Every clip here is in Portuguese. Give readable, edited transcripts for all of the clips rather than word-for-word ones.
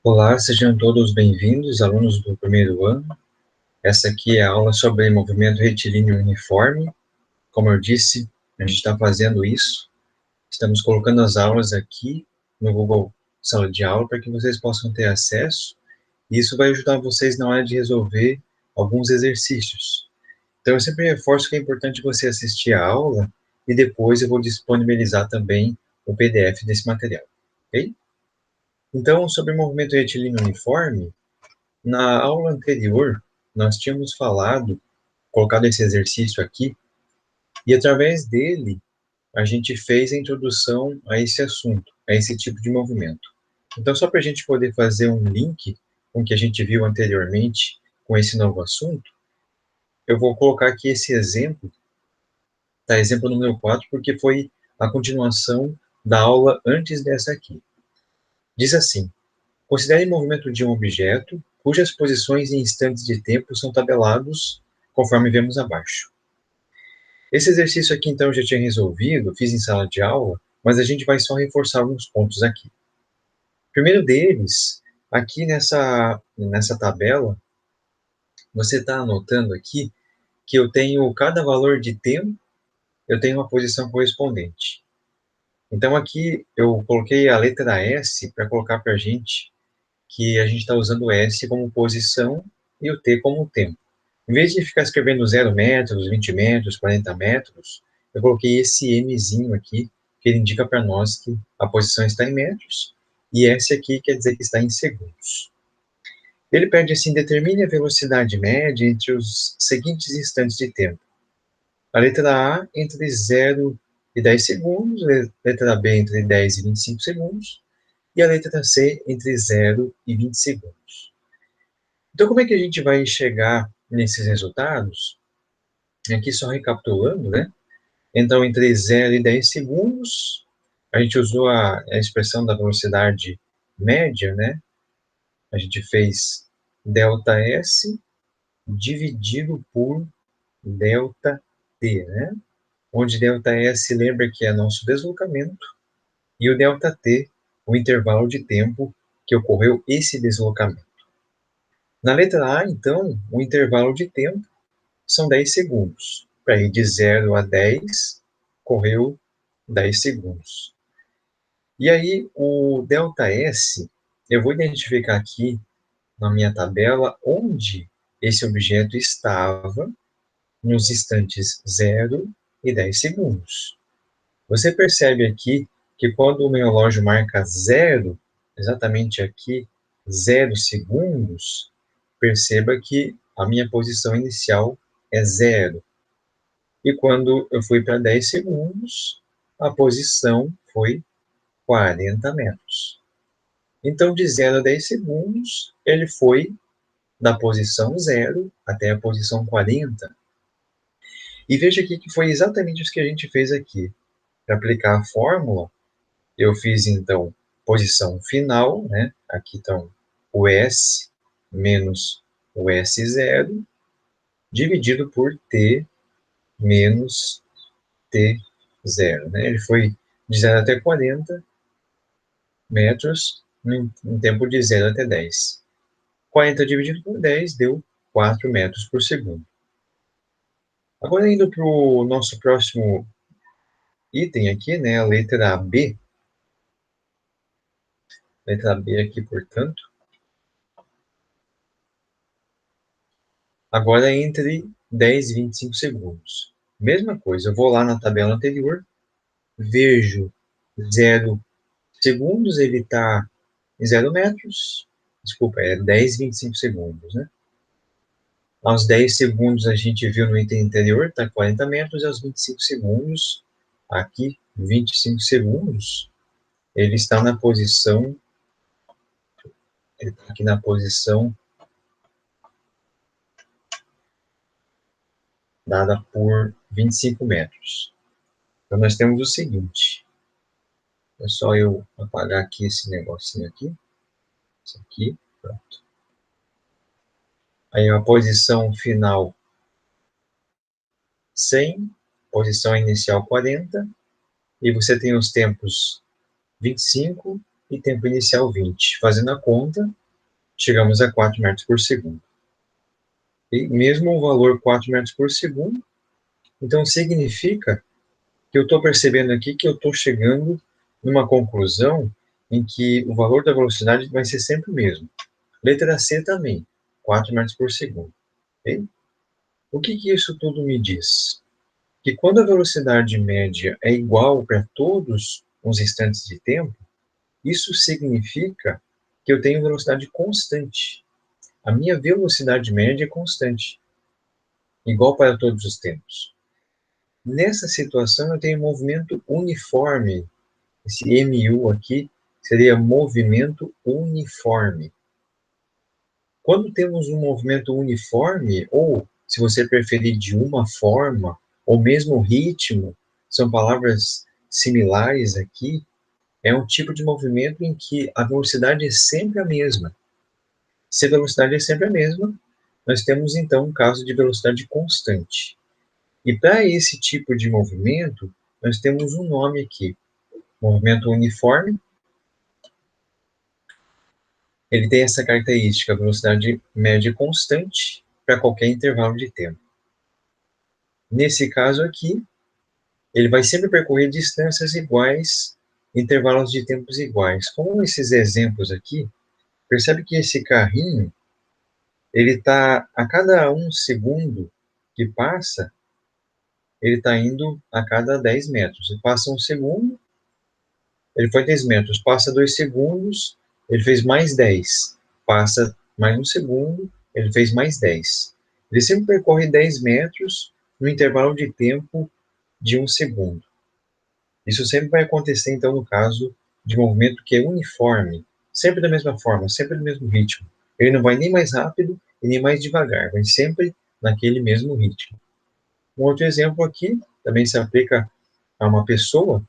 Olá, sejam todos bem-vindos, alunos do primeiro ano. Essa aqui é a aula sobre movimento retilíneo uniforme. Como eu disse, a gente está fazendo isso. Estamos colocando as aulas aqui no Google Sala de Aula para que vocês possam ter acesso. E isso vai ajudar vocês na hora de resolver alguns exercícios. Então, eu sempre reforço que é importante você assistir a aula e depois eu vou disponibilizar também o PDF desse material, ok? Então, sobre movimento retilíneo uniforme, na aula anterior, nós tínhamos colocado esse exercício aqui, e através dele, a gente fez a introdução a esse assunto, a esse tipo de movimento. Então, só para a gente poder fazer um link com o que a gente viu anteriormente, com esse novo assunto, eu vou colocar aqui esse exemplo, tá? Exemplo número 4, porque foi a continuação da aula antes dessa aqui. Diz assim: considere o movimento de um objeto cujas posições em instantes de tempo são tabelados conforme vemos abaixo. Esse exercício aqui, então, eu já tinha resolvido, fiz em sala de aula, mas a gente vai só reforçar alguns pontos aqui. O primeiro deles, aqui nessa tabela, você está anotando aqui que eu tenho cada valor de tempo, eu tenho uma posição correspondente. Então, aqui eu coloquei a letra S para colocar para a gente que a gente está usando o S como posição e o T como tempo. Em vez de ficar escrevendo 0 metros, 20 metros, 40 metros, eu coloquei esse Mzinho aqui, que ele indica para nós que a posição está em metros, e S aqui quer dizer que está em segundos. Ele pede assim: determine a velocidade média entre os seguintes instantes de tempo. A letra A entre 0 e 10 segundos, a letra B entre 10 e 25 segundos, e a letra C entre 0 e 20 segundos. Então, como é que a gente vai chegar nesses resultados? Aqui só recapitulando, né? Então, entre 0 e 10 segundos, a gente usou a expressão da velocidade média, né? A gente fez ΔS dividido por ΔT, né? Onde ΔS lembra que é nosso deslocamento e o ΔT, o intervalo de tempo que ocorreu esse deslocamento. Na letra A, então, o intervalo de tempo são 10 segundos. Para ir de 0 a 10, correu 10 segundos. E aí, o ΔS, eu vou identificar aqui na minha tabela onde esse objeto estava nos instantes 0 e 10 segundos. Você percebe aqui que quando o meu relógio marca 0, exatamente aqui, 0 segundos, perceba que a minha posição inicial é 0. E quando eu fui para 10 segundos, a posição foi 40 metros. Então, de 0 a 10 segundos, ele foi da posição 0 até a posição 40. E veja aqui que foi exatamente isso que a gente fez aqui. Para aplicar a fórmula, eu fiz, então, posição final, né? Aqui estão o S menos o S0, dividido por T menos T0, né? Ele foi de 0 até 40 metros em tempo de 0 até 10. 40 dividido por 10 deu 4 metros por segundo. Agora, indo para o nosso próximo item aqui, né, a letra B. Letra B aqui, portanto. Agora entre 10 e 25 segundos. Mesma coisa, eu vou lá na tabela anterior, vejo 0 segundos, ele está em 0 metros. Desculpa, é 10 e 25 segundos, né? Aos 10 segundos a gente viu no item anterior, está 40 metros, e aos 25 segundos, aqui, 25 segundos, ele está na posição, ele está aqui na posição dada por 25 metros. Então, nós temos o seguinte, é só eu apagar aqui esse negocinho aqui, isso aqui, pronto. Aí a posição final 100, posição inicial 40, e você tem os tempos 25 e tempo inicial 20. Fazendo a conta, chegamos a 4 metros por segundo. E mesmo o valor 4 metros por segundo, então significa que eu estou percebendo aqui que eu estou chegando numa conclusão em que o valor da velocidade vai ser sempre o mesmo. Letra C também, 4 metros por segundo. Okay? O que isso tudo me diz? Que quando a velocidade média é igual para todos os instantes de tempo, isso significa que eu tenho velocidade constante. A minha velocidade média é constante, igual para todos os tempos. Nessa situação, eu tenho movimento uniforme. Esse MU aqui seria movimento uniforme. Quando temos um movimento uniforme, ou, se você preferir, de uma forma, ou mesmo ritmo, são palavras similares aqui, é um tipo de movimento em que a velocidade é sempre a mesma. Se a velocidade é sempre a mesma, nós temos então um caso de velocidade constante. E para esse tipo de movimento, nós temos um nome aqui, movimento uniforme. Ele tem essa característica, velocidade média constante para qualquer intervalo de tempo. Nesse caso aqui, ele vai sempre percorrer distâncias iguais, intervalos de tempos iguais. Como esses exemplos aqui, percebe que esse carrinho, ele está, a cada 1 segundo que passa, ele está indo a cada 10 metros. E passa 1 segundo, ele foi 10 metros. Passa 2 segundos, ele fez mais 10. Passa mais 1 segundo, ele fez mais 10. Ele sempre percorre 10 metros no intervalo de tempo de 1 segundo. Isso sempre vai acontecer, então, no caso de movimento que é uniforme, sempre da mesma forma, sempre do mesmo ritmo. Ele não vai nem mais rápido e nem mais devagar, vai sempre naquele mesmo ritmo. Um outro exemplo aqui, também se aplica a uma pessoa.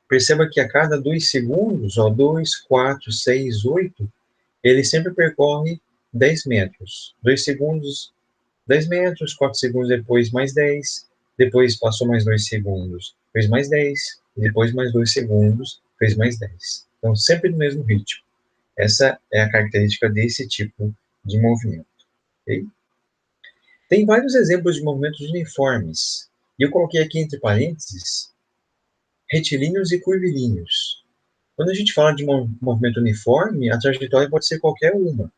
Perceba que a cada 2 segundos, 2, 4, 6, 8, ele sempre percorre 10 metros. 2 segundos, 10 metros, 4 segundos depois mais 10, depois passou mais 2 segundos, fez mais 10, e depois mais 2 segundos, fez mais 10. Então, sempre no mesmo ritmo. Essa é a característica desse tipo de movimento. Okay? Tem vários exemplos de movimentos uniformes. E eu coloquei aqui entre parênteses retilíneos e curvilíneos. Quando a gente fala de movimento uniforme, a trajetória pode ser qualquer uma.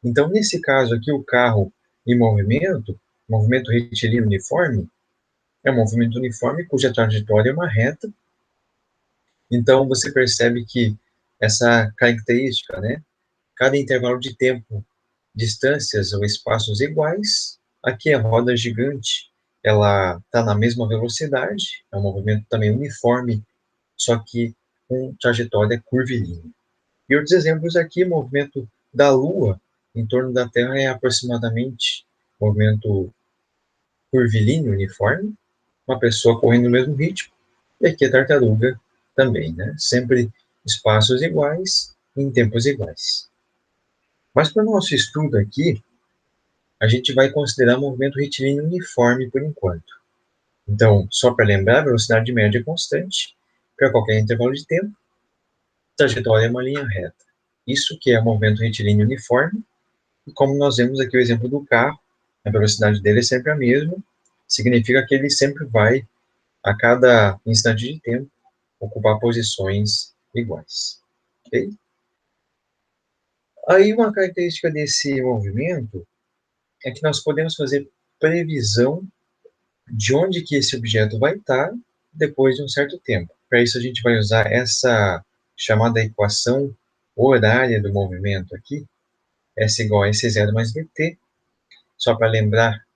Então, nesse caso aqui, o carro em movimento retilíneo uniforme, é um movimento uniforme cuja trajetória é uma reta. Então, você percebe que essa característica, né? Cada intervalo de tempo, distâncias ou espaços iguais. Aqui a roda gigante, ela está na mesma velocidade, é um movimento também uniforme, só que com trajetória curvilínea. E outros exemplos aqui, movimento da Lua em torno da Terra é aproximadamente movimento curvilíneo uniforme, uma pessoa correndo no mesmo ritmo, e aqui a tartaruga também, né? Sempre espaços iguais, em tempos iguais. Mas para o nosso estudo aqui, a gente vai considerar movimento retilíneo uniforme por enquanto. Então, só para lembrar, a velocidade média é constante para qualquer intervalo de tempo, trajetória é uma linha reta. Isso que é movimento retilíneo uniforme, e como nós vemos aqui o exemplo do carro, a velocidade dele é sempre a mesma, significa que ele sempre vai, a cada instante de tempo, ocupar posições iguais. Okay? Aí uma característica desse movimento é que nós podemos fazer previsão de onde que esse objeto vai estar depois de um certo tempo. Para isso a gente vai usar essa chamada equação horária do movimento aqui, S igual a S0 mais VT. Só para lembrar,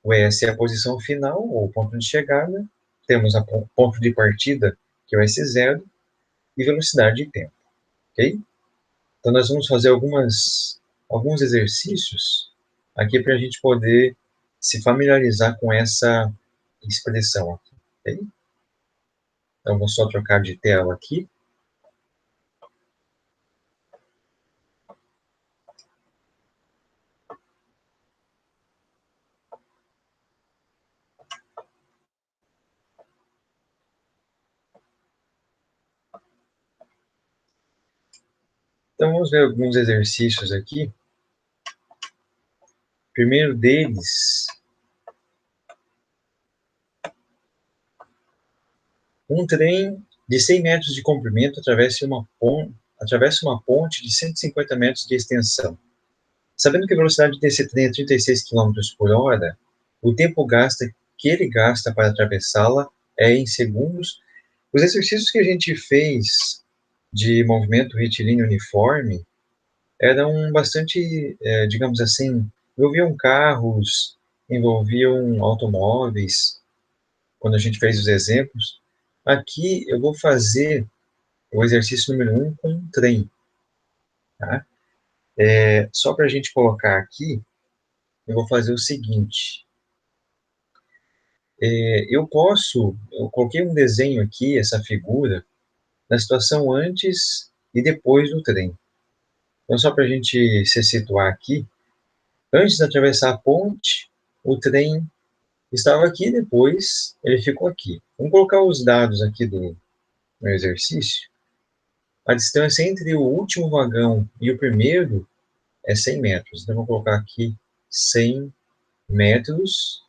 o S é a posição final, ou ponto de chegada, temos a ponto de partida, que é o S0, e velocidade de tempo, ok? Então nós vamos fazer alguns exercícios aqui para a gente poder se familiarizar com essa expressão aqui, ok? Então vou só trocar de tela aqui. Então, vamos ver alguns exercícios aqui. O primeiro deles, um trem de 100 metros de comprimento atravessa uma ponte de 150 metros de extensão. Sabendo que a velocidade desse trem é 36 quilômetros por hora, o tempo que ele gasta para atravessá-la é em segundos. Os exercícios que a gente fez de movimento retilíneo uniforme eram bastante, digamos assim, envolviam carros, envolviam automóveis, quando a gente fez os exemplos. Aqui eu vou fazer o exercício número 1 com um trem. Tá? Só para a gente colocar aqui, eu vou fazer o seguinte. Eu coloquei um desenho aqui, essa figura, na situação antes e depois do trem. Então, só para a gente se situar aqui, antes de atravessar a ponte, o trem estava aqui, depois ele ficou aqui. Vamos colocar os dados aqui do meu exercício. A distância entre o último vagão e o primeiro é 100 metros. Então, vou colocar aqui 100 metros,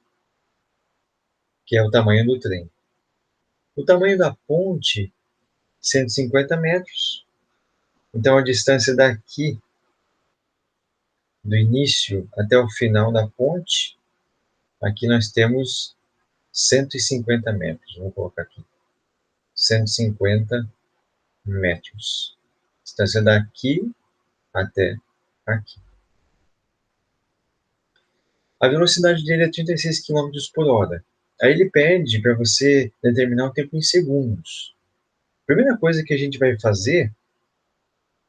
que é o tamanho do trem. O tamanho da ponte, 150 metros. Então, a distância daqui, do início até o final da ponte, aqui nós temos 150 metros. Vou colocar aqui. 150 metros. Distância daqui até aqui. A velocidade dele é 36 quilômetros por hora. Aí ele pede para você determinar o tempo em segundos. A primeira coisa que a gente vai fazer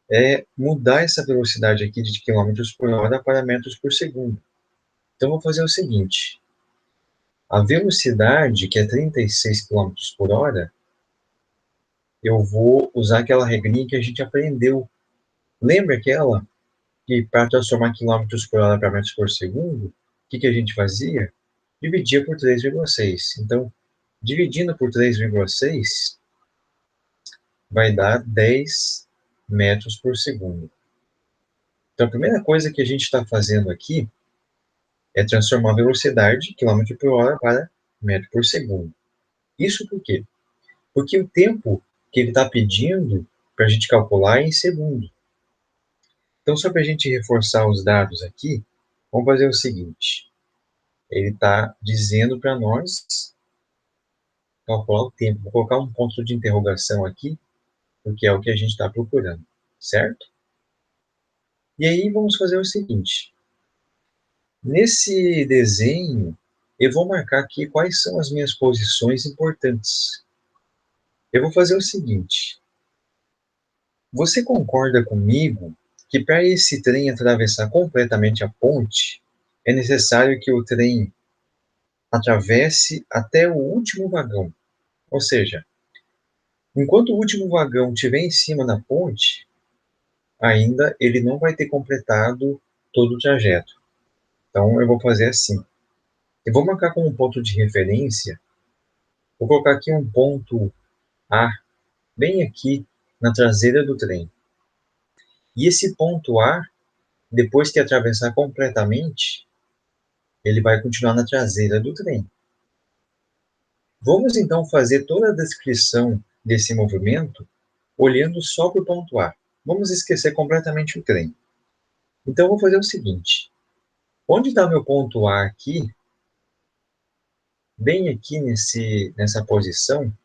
é mudar essa velocidade aqui de quilômetros por hora para metros por segundo. Então, vou fazer o seguinte. A velocidade, que é 36 quilômetros por hora, eu vou usar aquela regrinha que a gente aprendeu. Lembra aquela que para transformar quilômetros por hora para metros por segundo, o que a gente fazia? Dividia por 3,6. Então, dividindo por 3,6, vai dar 10 metros por segundo. Então, a primeira coisa que a gente está fazendo aqui é transformar a velocidade, quilômetro por hora, para metro por segundo. Isso por quê? Porque o tempo que ele está pedindo para a gente calcular é em segundo. Então, só para a gente reforçar os dados aqui, vamos fazer o seguinte. Ele está dizendo para nós calcular o tempo. Vou colocar um ponto de interrogação aqui, porque é o que a gente está procurando, certo? E aí vamos fazer o seguinte. Nesse desenho, eu vou marcar aqui quais são as minhas posições importantes. Eu vou fazer o seguinte. Você concorda comigo que para esse trem atravessar completamente a ponte, é necessário que o trem atravesse até o último vagão? Ou seja, enquanto o último vagão estiver em cima da ponte, ainda ele não vai ter completado todo o trajeto. Então, eu vou fazer assim. Eu vou marcar como um ponto de referência, vou colocar aqui um ponto A, bem aqui na traseira do trem. E esse ponto A, depois que atravessar completamente, ele vai continuar na traseira do trem. Vamos então fazer toda a descrição desse movimento olhando só para o ponto A. Vamos esquecer completamente o trem. Então, eu vou fazer o seguinte. Onde está meu ponto A aqui, bem aqui nessa posição,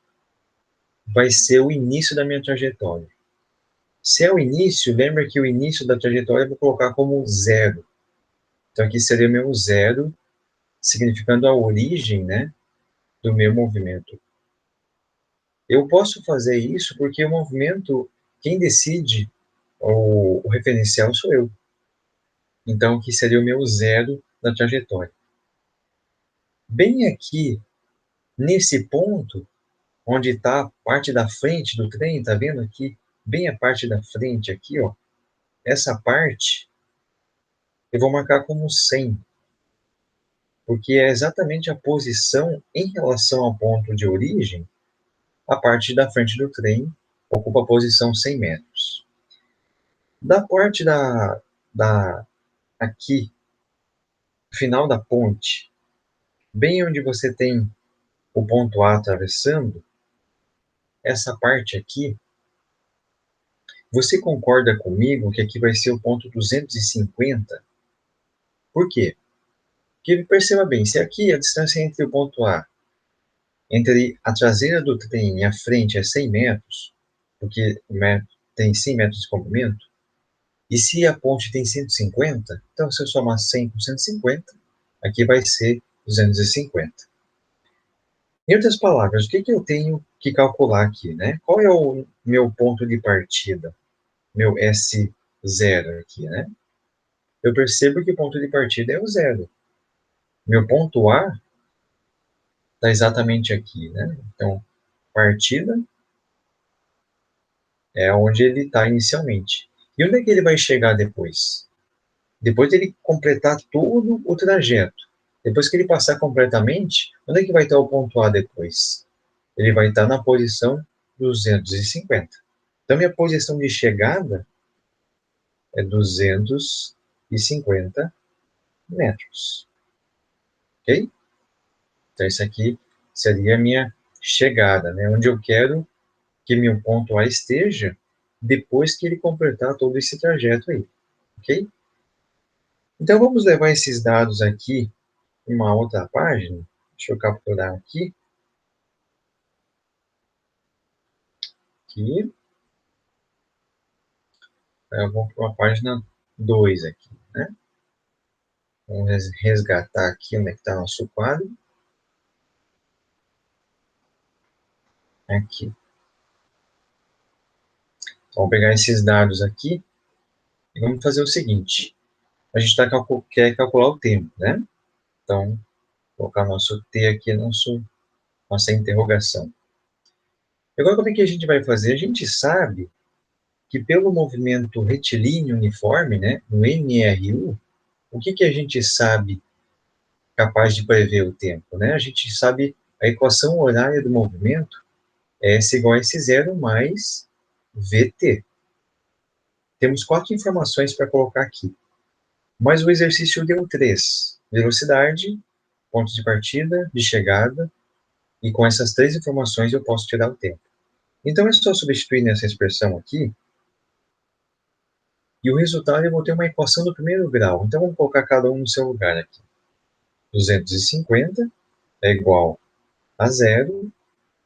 vai ser o início da minha trajetória. Se é o início, lembra que o início da trajetória eu vou colocar como zero. Então, aqui seria meu zero, significando a origem, né, do meu movimento. Eu posso fazer isso porque o movimento, quem decide o referencial sou eu. Então, aqui seria o meu zero da trajetória. Bem aqui, nesse ponto, onde está a parte da frente do trem, está vendo aqui? Bem a parte da frente aqui, ó. Essa parte, eu vou marcar como 100, porque é exatamente a posição em relação ao ponto de origem, a parte da frente do trem ocupa a posição 100 metros. Da parte aqui, final da ponte, bem onde você tem o ponto A atravessando, essa parte aqui, você concorda comigo que aqui vai ser o ponto 250? Por quê? Porque perceba bem, se aqui a distância entre o ponto A, entre a traseira do trem e a frente é 100 metros, porque tem 100 metros de comprimento, e se a ponte tem 150, então se eu somar 100 com 150, aqui vai ser 250. Em outras palavras, o que eu tenho que calcular aqui, né? Qual é o meu ponto de partida? Meu S0 aqui, né? Eu percebo que o ponto de partida é o zero. Meu ponto A está exatamente aqui, né? Então, partida é onde ele está inicialmente. E onde é que ele vai chegar depois? Depois dele completar todo o trajeto. Depois que ele passar completamente, onde é que vai estar o ponto A depois? Ele vai estar na posição 250. Então, minha posição de chegada é 250 metros. Ok? Então, isso aqui seria a minha chegada, né? Onde eu quero que meu ponto A esteja depois que ele completar todo esse trajeto aí. Ok? Então, vamos levar esses dados aqui em uma outra página. Deixa eu capturar aqui. Aqui. Eu vou para a página 2 aqui, né? Vamos resgatar aqui onde é que está nosso quadro. Aqui. Vamos pegar esses dados aqui e vamos fazer o seguinte. A gente quer calcular o tempo, né? Então, colocar nosso T aqui, nossa interrogação. Agora, como é que a gente vai fazer? A gente sabe que pelo movimento retilíneo uniforme, né, no MRU, o que a gente sabe capaz de prever o tempo, né? A gente sabe a equação horária do movimento é S igual a S0 mais VT. Temos 4 informações para colocar aqui, mas o exercício deu 3. Velocidade, pontos de partida, de chegada, e com essas 3 informações eu posso tirar o tempo. Então, é só substituir nessa expressão aqui, e o resultado eu vou ter uma equação do primeiro grau. Então, vamos colocar cada um no seu lugar aqui. 250 é igual a 0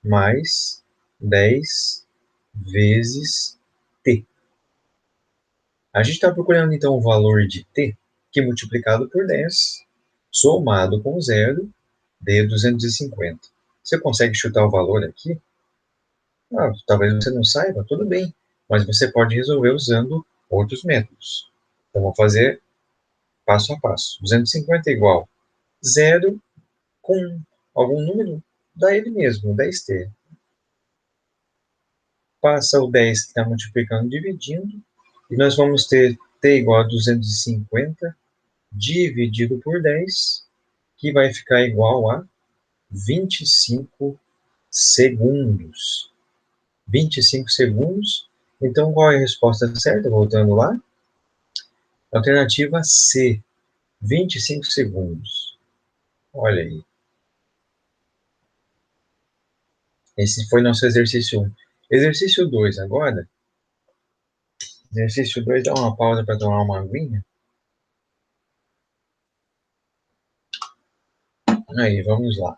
mais 10 vezes t. A gente está procurando, então, o valor de t, que multiplicado por 10, somado com 0, dê 250. Você consegue chutar o valor aqui? Talvez você não saiba, tudo bem, mas você pode resolver usando outros métodos. Então, vou fazer passo a passo. 250 é igual 0 com algum número, dá ele mesmo, 10t. Passa o 10 que está multiplicando, dividindo, e nós vamos ter t igual a 250 dividido por 10, que vai ficar igual a 25 segundos. 25 segundos. Então, qual é a resposta certa? Voltando lá. Alternativa C, 25 segundos. Olha aí. Esse foi nosso exercício 1. Exercício 2 agora. Exercício 2, dá uma pausa para tomar uma aguinha. Aí, vamos lá.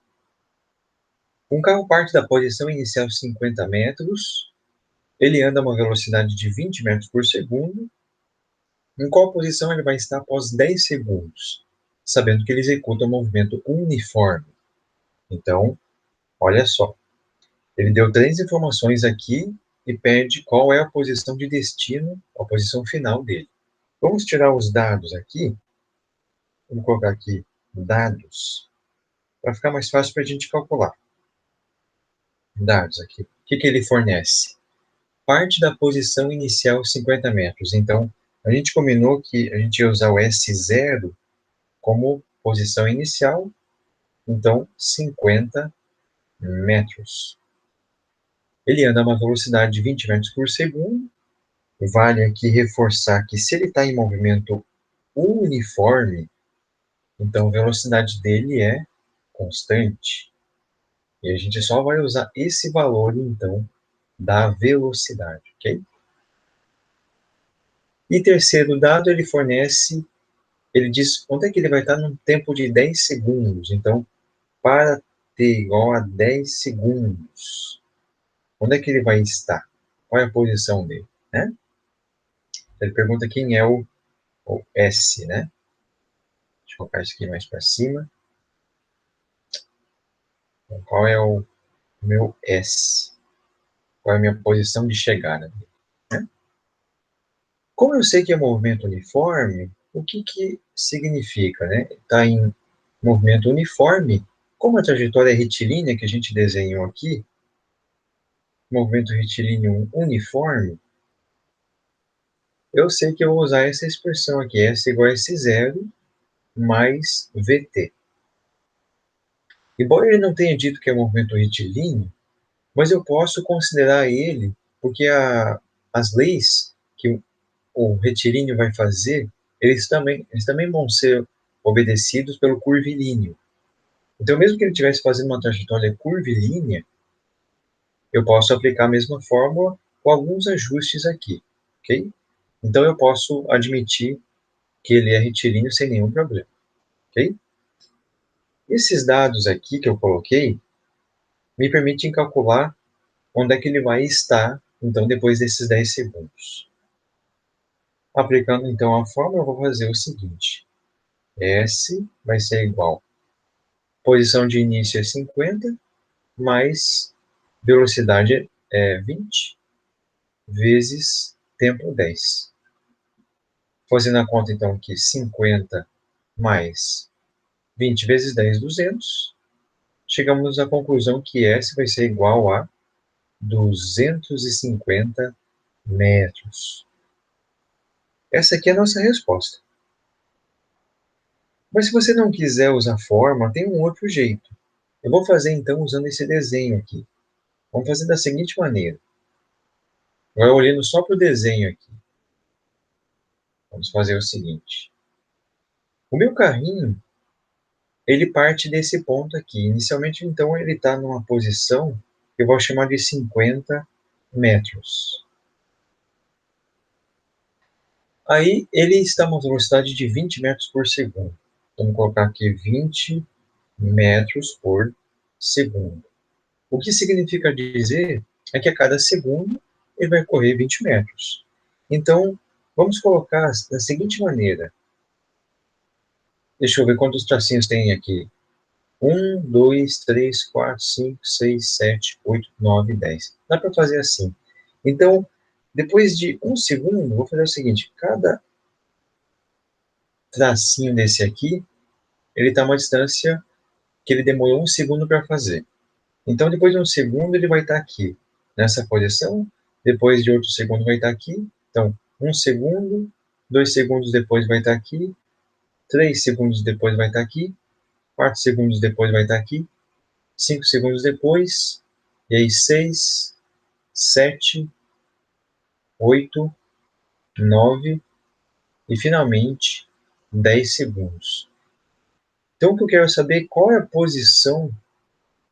Um carro parte da posição inicial 50 metros. Ele anda a uma velocidade de 20 metros por segundo. Em qual posição ele vai estar após 10 segundos? Sabendo que ele executa um movimento uniforme. Então, olha só. Ele deu 3 informações aqui e pede qual é a posição de destino, a posição final dele. Vamos tirar os dados aqui. Vamos colocar aqui dados, para ficar mais fácil para a gente calcular. Dados aqui. O que ele fornece? Parte da posição inicial 50 metros. Então, a gente combinou que a gente ia usar o S0 como posição inicial, então 50 metros. Ele anda a uma velocidade de 20 metros por segundo, vale aqui reforçar que se ele está em movimento uniforme, então a velocidade dele é constante. E a gente só vai usar esse valor, então, da velocidade, ok? E terceiro dado, ele diz quanto é que ele vai estar num tempo de 10 segundos. Então, para t igual a 10 segundos, onde é que ele vai estar? Qual é a posição dele, né? Ele pergunta quem é o S, né? Deixa eu colocar isso aqui mais para cima. Então, qual é o meu S? Qual é a minha posição de chegada? Né? Como eu sei que é movimento uniforme, o que significa, né? Está em movimento uniforme, como a trajetória é retilínea que a gente desenhou aqui, movimento retilíneo uniforme, eu sei que eu vou usar essa expressão aqui, S igual a S0 mais VT. Embora ele não tenha dito que é movimento retilíneo, mas eu posso considerar ele, porque as leis que o retilíneo vai fazer, eles também vão ser obedecidos pelo curvilíneo. Então, mesmo que ele estivesse fazendo uma trajetória curvilínea, eu posso aplicar a mesma fórmula com alguns ajustes aqui, ok? Então, eu posso admitir que ele é retilíneo sem nenhum problema, ok? Esses dados aqui que eu coloquei me permitem calcular onde é que ele vai estar, então, depois desses 10 segundos. Aplicando, então, a fórmula, eu vou fazer o seguinte. S vai ser igual. Posição de início é 50, mais velocidade é 20, vezes tempo 10. Fazendo a conta, então, que 50 mais 20 vezes 10, 200. Chegamos à conclusão que S vai ser igual a 250 metros. Essa aqui é a nossa resposta. Mas se você não quiser usar forma, tem um outro jeito. Eu vou fazer então usando esse desenho aqui. Vamos fazer da seguinte maneira. Agora olhando só para o desenho aqui. Vamos fazer o seguinte. O meu carrinho, ele parte desse ponto aqui. Inicialmente, então, ele está numa posição que eu vou chamar de 50 metros. Aí, ele está a uma velocidade de 20 metros por segundo. Vamos colocar aqui 20 metros por segundo. O que significa dizer é que a cada segundo ele vai correr 20 metros. Então, vamos colocar da seguinte maneira. Deixa eu ver quantos tracinhos tem aqui. 1, 2, 3, 4, 5, 6, 7, 8, 9, 10. Dá para fazer assim. Então, depois de um segundo, vou fazer o seguinte. Cada tracinho desse aqui, ele está a uma distância que ele demorou um segundo para fazer. Então, depois de um segundo, ele vai estar aqui, nessa posição. Depois de outro segundo, vai estar aqui. Então, um segundo, 2 segundos depois vai estar aqui. 3 segundos depois vai estar aqui. 4 segundos depois vai estar aqui. 5 segundos depois. E aí, 6, 7, 8, 9 e, finalmente, 10 segundos. Então, o que eu quero saber é qual é a posição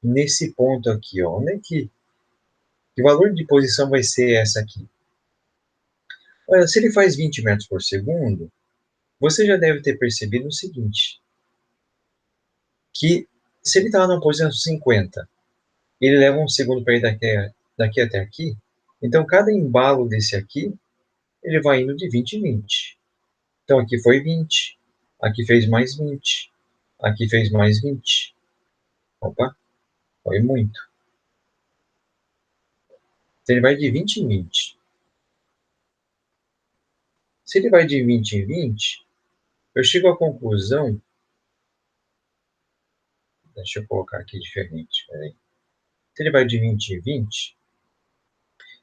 nesse ponto aqui, ó. Onde é que valor de posição vai ser essa aqui? Olha, se ele faz 20 metros por segundo, você já deve ter percebido o seguinte, que se ele está na posição 50, ele leva um segundo para ir daqui até aqui, então cada embalo desse aqui, ele vai indo de 20 em 20. Então aqui foi 20, aqui fez mais 20, aqui fez mais 20. Opa, foi muito. Então ele vai de 20 em 20. Se ele vai de 20 em 20, eu chego à conclusão. Deixa eu colocar aqui diferente. Peraí. Se ele vai de 20 em 20,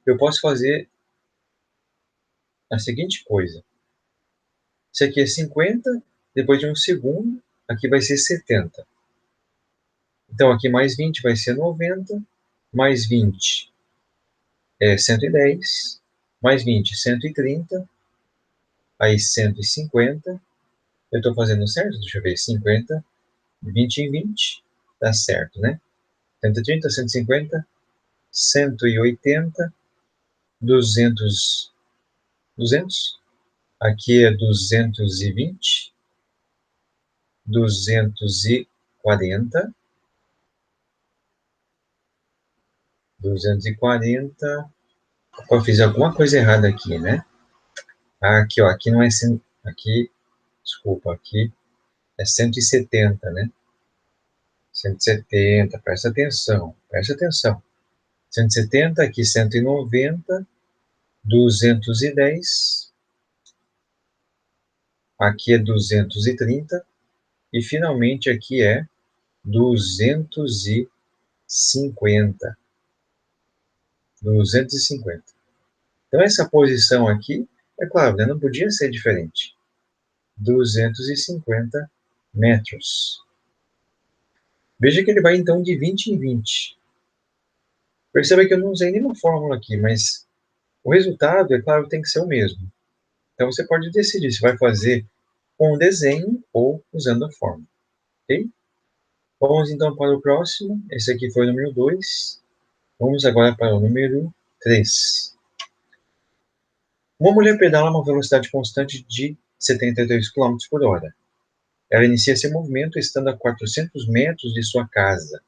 eu posso fazer a seguinte coisa. Isso aqui é 50, depois de um segundo, aqui vai ser 70. Então, aqui mais 20 vai ser 90, mais 20 é 110, mais 20, 130, aí 150, eu estou fazendo certo? Deixa eu ver, 50, 20 em 20, dá certo, né? 130, 150, 180, 200, 200, aqui é 220, 240, 240, eu fiz alguma coisa errada aqui, né? Aqui, ó, aqui não é, aqui, desculpa, aqui é 170, né? 170, presta atenção, presta atenção. 170, aqui 190, 210, aqui é 230 e finalmente aqui é 250. 250. Então essa posição aqui, é claro, né, não podia ser diferente. 250 metros. Veja que ele vai então de 20 em 20. Perceba que eu não usei nenhuma fórmula aqui, mas o resultado, é claro, tem que ser o mesmo. Então você pode decidir se vai fazer com o desenho ou usando a fórmula. Ok? Vamos então para o próximo. Esse aqui foi o número 2. Vamos agora para o número 3. Uma mulher pedala a uma velocidade constante de 72 km por hora. Ela inicia seu movimento estando a 400 metros de sua casa.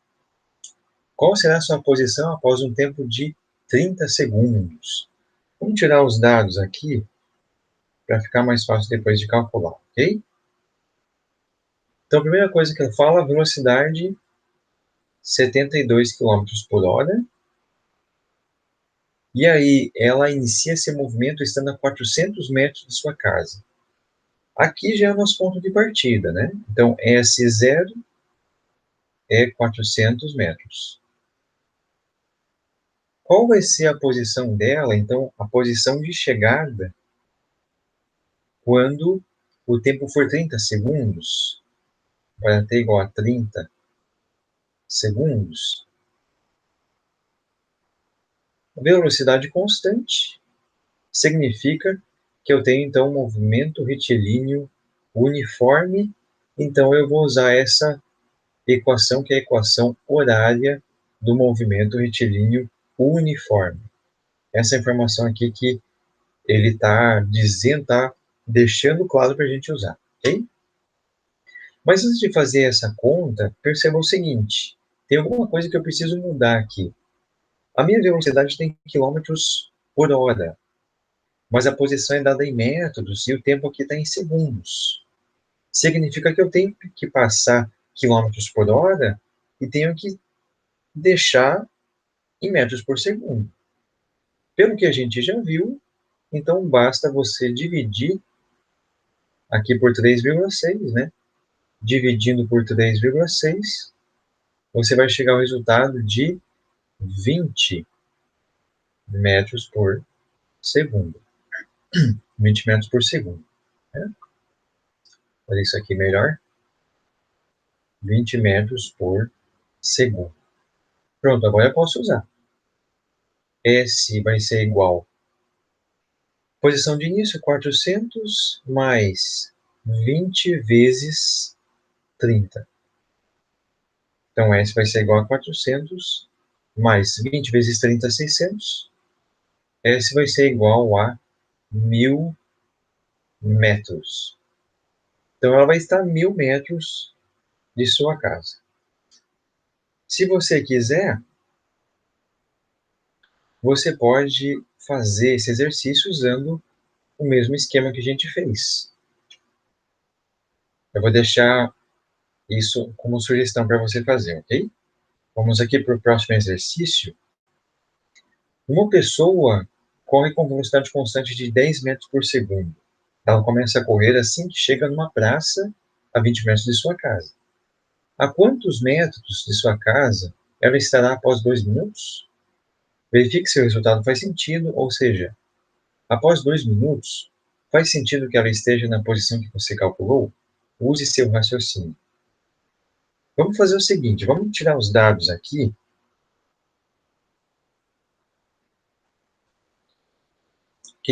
Qual será a sua posição após um tempo de 30 segundos? Vamos tirar os dados aqui para ficar mais fácil depois de calcular, ok? Então, a primeira coisa que eu falo é a velocidade 72 km por hora. E aí, ela inicia seu movimento estando a 400 metros de sua casa. Aqui já é o nosso ponto de partida, né? Então, S0 é 400 metros. Qual vai ser a posição dela? Então, a posição de chegada quando o tempo for 30 segundos, vai ter igual a 30 segundos. Velocidade constante significa que eu tenho, então, um movimento retilíneo uniforme. Então, eu vou usar essa equação, que é a equação horária do movimento retilíneo uniforme. Essa informação aqui que ele está dizendo, está deixando claro para a gente usar, ok? Mas antes de fazer essa conta, perceba o seguinte, tem alguma coisa que eu preciso mudar aqui. A minha velocidade tem quilômetros por hora, mas a posição é dada em metros e o tempo aqui está em segundos. Significa que eu tenho que passar quilômetros por hora e tenho que deixar em metros por segundo. Pelo que a gente já viu, então basta você dividir aqui por 3,6, né? Dividindo por 3,6, você vai chegar ao resultado de 20 metros por segundo. 20 metros por segundo. Né? Olha isso aqui melhor. 20 metros por segundo. Pronto, agora eu posso usar. S vai ser igual. Posição de início, 400 mais 20 vezes 30. Então, S vai ser igual a 400 mais 20 vezes 30, 600. S vai ser igual a 1000 metros. Então, ela vai estar a 1000 metros de sua casa. Se você quiser, você pode fazer esse exercício usando o mesmo esquema que a gente fez. Eu vou deixar isso como sugestão para você fazer, ok? Vamos aqui para o próximo exercício. Uma pessoa corre com velocidade constante de 10 metros por segundo. Ela começa a correr assim que chega numa praça a 20 metros de sua casa. A quantos metros de sua casa ela estará após 2 minutos? Verifique se o resultado faz sentido, ou seja, após 2 minutos, faz sentido que ela esteja na posição que você calculou? Use seu raciocínio. Vamos fazer o seguinte, vamos tirar os dados aqui.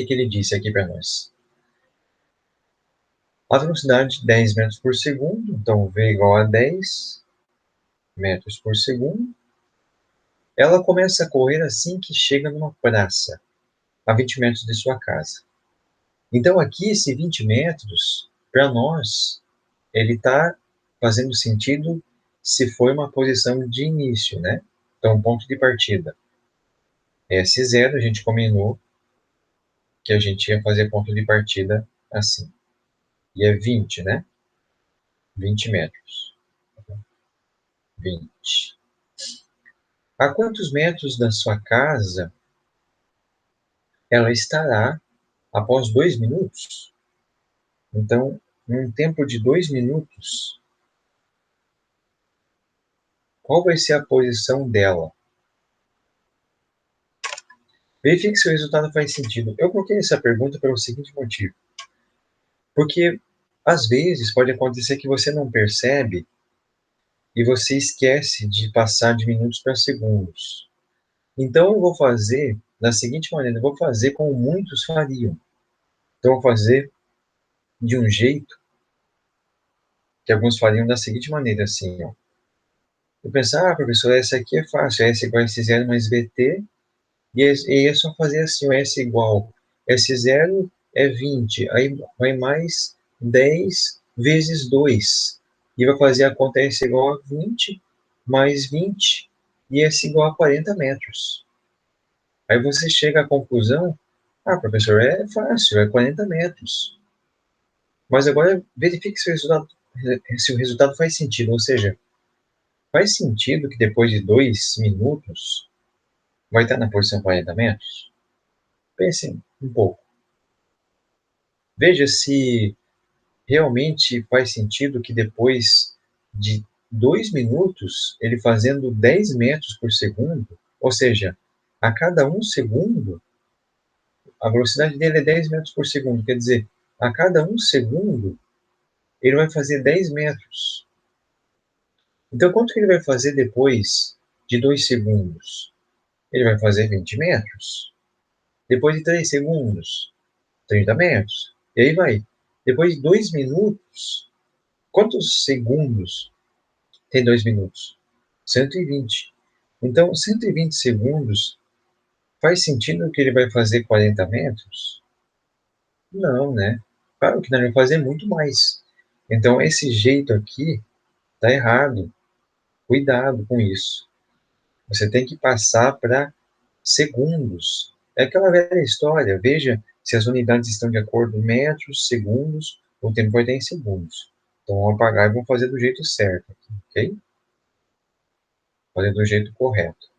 que ele disse aqui para nós? A velocidade de 10 metros por segundo, então V igual a 10 metros por segundo. Ela começa a correr assim que chega numa praça, a 20 metros de sua casa. Então aqui, esse 20 metros, para nós, ele está fazendo sentido se for uma posição de início, né? Então, ponto de partida. S0, a gente combinou que a gente ia fazer ponto de partida assim. E é 20, né? 20 metros. 20. A quantos metros da sua casa ela estará após 2 minutos? Então, num tempo de 2 minutos, qual vai ser a posição dela? Verifique se o resultado faz sentido. Eu coloquei essa pergunta pelo seguinte motivo. Porque, às vezes, pode acontecer que você não percebe e você esquece de passar de minutos para segundos. Então, eu vou fazer da seguinte maneira. Eu vou fazer como muitos fariam. Então, eu vou fazer de um jeito que alguns fariam da seguinte maneira, assim, ó. Eu pensar, professor, essa aqui é fácil. S igual a S0 mais VT. E é só fazer assim, o S igual S0 é 20, aí vai mais 10 vezes 2. E vai fazer a conta S igual a 20 mais 20 e S igual a 40 metros. Aí você chega à conclusão, professor, é fácil, é 40 metros. Mas agora verifique se o resultado faz sentido, ou seja, faz sentido que depois de 2 minutos vai estar na posição 40 metros? Pense um pouco. Veja se realmente faz sentido que depois de 2 minutos, ele fazendo 10 metros por segundo, ou seja, a cada 1 segundo, a velocidade dele é 10 metros por segundo, quer dizer, a cada 1 segundo, ele vai fazer 10 metros. Então, quanto que ele vai fazer depois de 2 segundos? Ele vai fazer 20 metros. Depois de 3 segundos, 30 metros. E aí vai. Depois de 2 minutos, quantos segundos tem 2 minutos? 120. Então, 120 segundos, faz sentido que ele vai fazer 40 metros? Não, né? Claro que não, ele vai fazer muito mais. Então, esse jeito aqui está errado. Cuidado com isso. Você tem que passar para segundos. É aquela velha história. Veja se as unidades estão de acordo em metros, segundos, o tempo vai estar em segundos. Então, vamos apagar e vamos fazer do jeito certo aqui, ok? Fazer do jeito correto.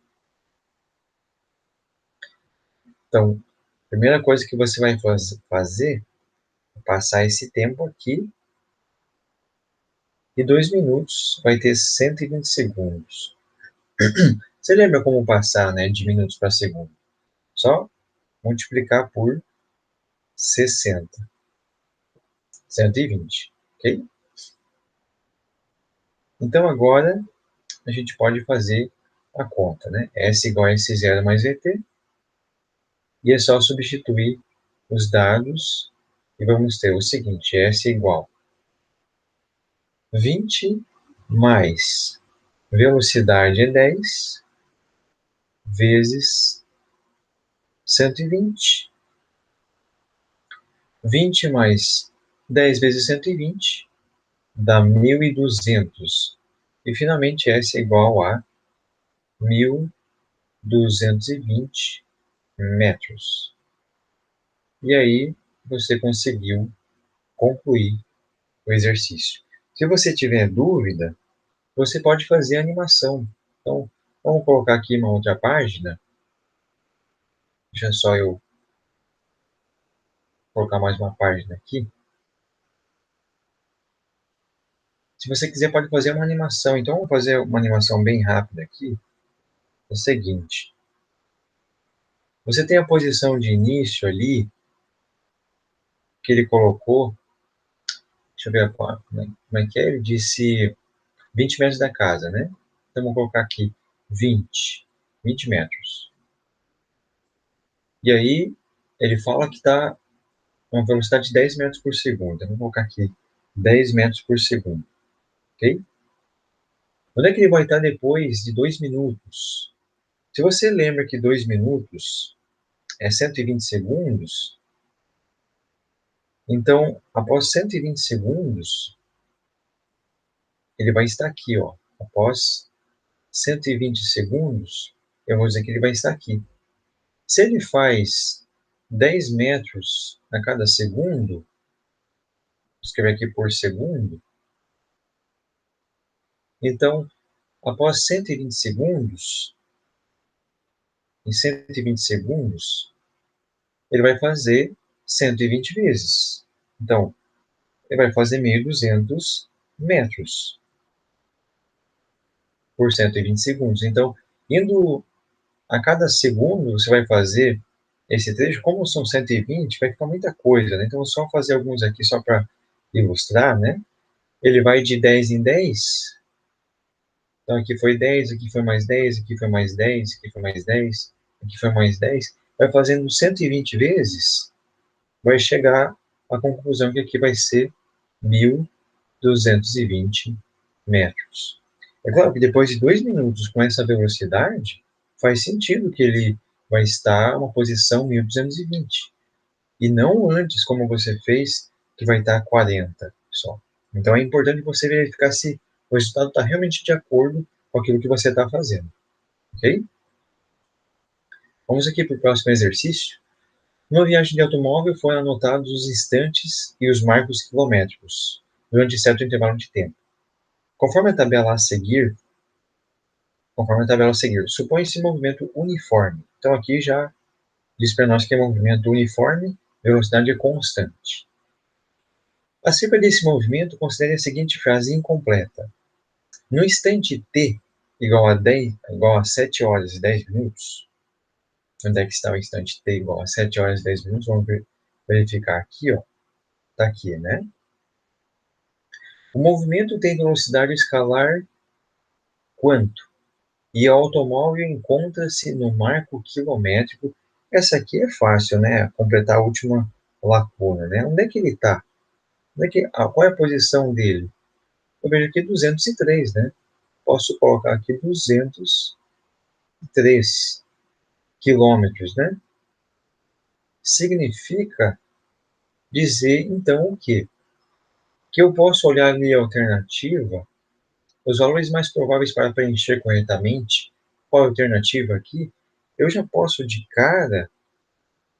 Então, a primeira coisa que você vai fazer é passar esse tempo aqui e 2 minutos vai ter 120 segundos. Você lembra como passar, né, de minutos para segundo? Só multiplicar por 60. 120, ok? Então, agora, a gente pode fazer a conta, né? S igual a S0 mais VT. E é só substituir os dados e vamos ter o seguinte, S igual 20 mais velocidade é 10 vezes 120. 20 mais 10 vezes 120 dá 1.200. E finalmente S é igual a 1.220 metros. E aí você conseguiu concluir o exercício. Se você tiver dúvida, você pode fazer a animação. Então, vamos colocar aqui uma outra página. Deixa só eu colocar mais uma página aqui. Se você quiser, pode fazer uma animação. Então, vamos fazer uma animação bem rápida aqui. É o seguinte. Você tem a posição de início ali, que ele colocou. Deixa eu ver como é que é. Ele disse 20 metros da casa, né? Então, vamos colocar aqui 20 metros. E aí, ele fala que está uma velocidade de 10 metros por segundo. Eu vou colocar aqui 10 metros por segundo, ok? Onde é que ele vai estar depois de 2 minutos? Se você lembra que 2 minutos é 120 segundos, então, após 120 segundos, ele vai estar aqui, ó. Após 120 segundos, eu vou dizer que ele vai estar aqui. Se ele faz 10 metros a cada segundo, vou escrever aqui por segundo, então, após 120 segundos, em 120 segundos, ele vai fazer 120 vezes. Então, ele vai fazer 1.200 metros por 120 segundos. Então, indo a cada segundo, você vai fazer esse trecho. Como são 120, vai ficar muita coisa, né? Então, vou só fazer alguns aqui só para ilustrar, né? Ele vai de 10 em 10. Então, aqui foi 10, aqui foi mais 10, aqui foi mais 10, aqui foi mais 10, aqui foi mais 10. Vai fazendo 120 vezes, vai chegar à conclusão que aqui vai ser 1.220 metros. É claro que depois de 2 minutos com essa velocidade, faz sentido que ele vai estar em uma posição 1.220. E não antes, como você fez, que vai estar 40 só. Então é importante você verificar se o resultado está realmente de acordo com aquilo que você está fazendo. Ok? Vamos aqui para o próximo exercício. Numa viagem de automóvel foram anotados os instantes e os marcos quilométricos durante certo intervalo de tempo. Conforme a tabela a seguir, supõe-se movimento uniforme. Então aqui já diz para nós que é movimento uniforme, velocidade é constante. Acerca desse movimento, considere a seguinte frase incompleta. No instante t igual a 7 horas e 10 minutos, onde é que está o instante t igual a 7 horas e 10 minutos? Vamos verificar aqui, ó. Está aqui, né? O movimento tem velocidade escalar quanto? E o automóvel encontra-se no marco quilométrico. Essa aqui é fácil, né? Completar a última lacuna, né? Onde é que ele está? Qual é a posição dele? Eu vejo aqui 203, né? Posso colocar aqui 203 quilômetros, né? Significa dizer, então, o quê? Que eu posso olhar ali a alternativa, os valores mais prováveis para preencher corretamente, qual a alternativa aqui? Eu já posso de cara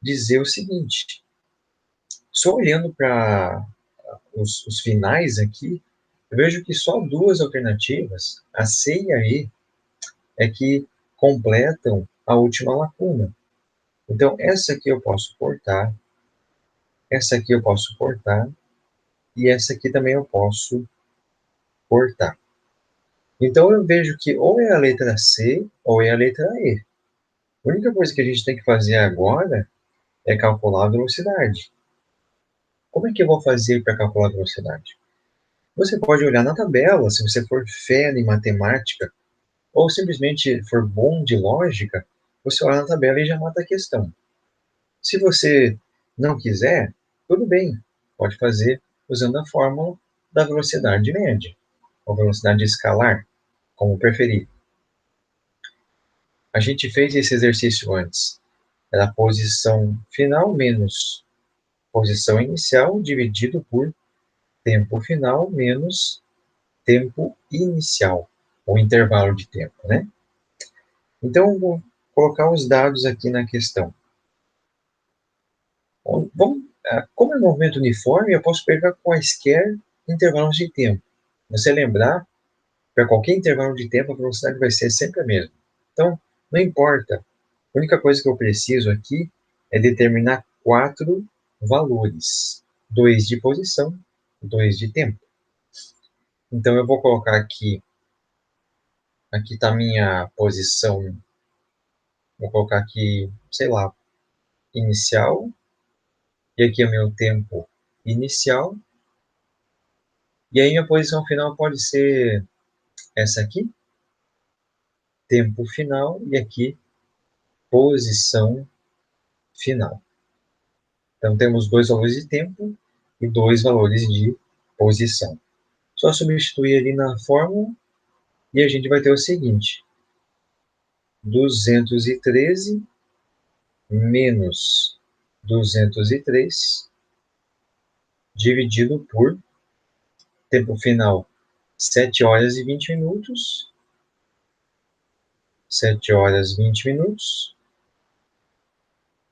dizer o seguinte, só olhando para os finais aqui, eu vejo que só duas alternativas, a C e a E, é que completam a última lacuna. Então, essa aqui eu posso cortar, essa aqui eu posso cortar, e essa aqui também eu posso cortar. Então, eu vejo que ou é a letra C ou é a letra E. A única coisa que a gente tem que fazer agora é calcular a velocidade. Como é que eu vou fazer para calcular a velocidade? Você pode olhar na tabela, se você for fera em matemática, ou simplesmente for bom de lógica, você olha na tabela e já mata a questão. Se você não quiser, tudo bem, pode fazer usando a fórmula da velocidade média, ou velocidade escalar, como preferir. A gente fez esse exercício antes. Era a posição final menos posição inicial dividido por tempo final menos tempo inicial, ou intervalo de tempo, né? Então, vou colocar os dados aqui na questão. Como é movimento uniforme, eu posso pegar quaisquer intervalos de tempo. Você lembrar, para qualquer intervalo de tempo, a velocidade vai ser sempre a mesma. Então, não importa. A única coisa que eu preciso aqui é determinar 4 valores. 2 de posição, 2 de tempo. Então, eu vou colocar aqui está a minha posição, vou colocar aqui, sei lá, inicial, e aqui é o meu tempo inicial, e aí minha posição final pode ser essa aqui, tempo final, e aqui posição final. Então, temos dois valores de tempo e dois valores de posição. Só substituir ali na fórmula e a gente vai ter o seguinte: 213 menos 203 dividido por tempo final 7 horas e 20 minutos. 7 horas e 20 minutos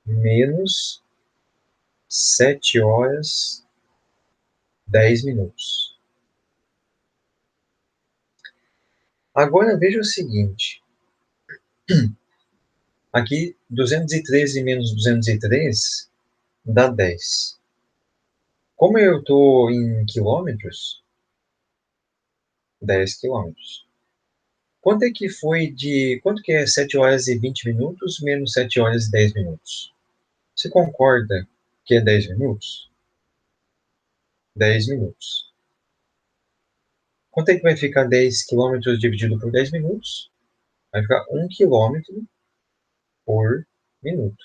menos 7 horas 10 minutos. Agora veja o seguinte. Aqui, 213 menos 203 dá 10. Como eu estou em quilômetros, 10 quilômetros. Quanto que é 7 horas e 20 minutos menos 7 horas e 10 minutos? Você concorda que é 10 minutos? 10 minutos. Quanto é que vai ficar 10 quilômetros dividido por 10 minutos? Vai ficar 1 quilômetro por minuto.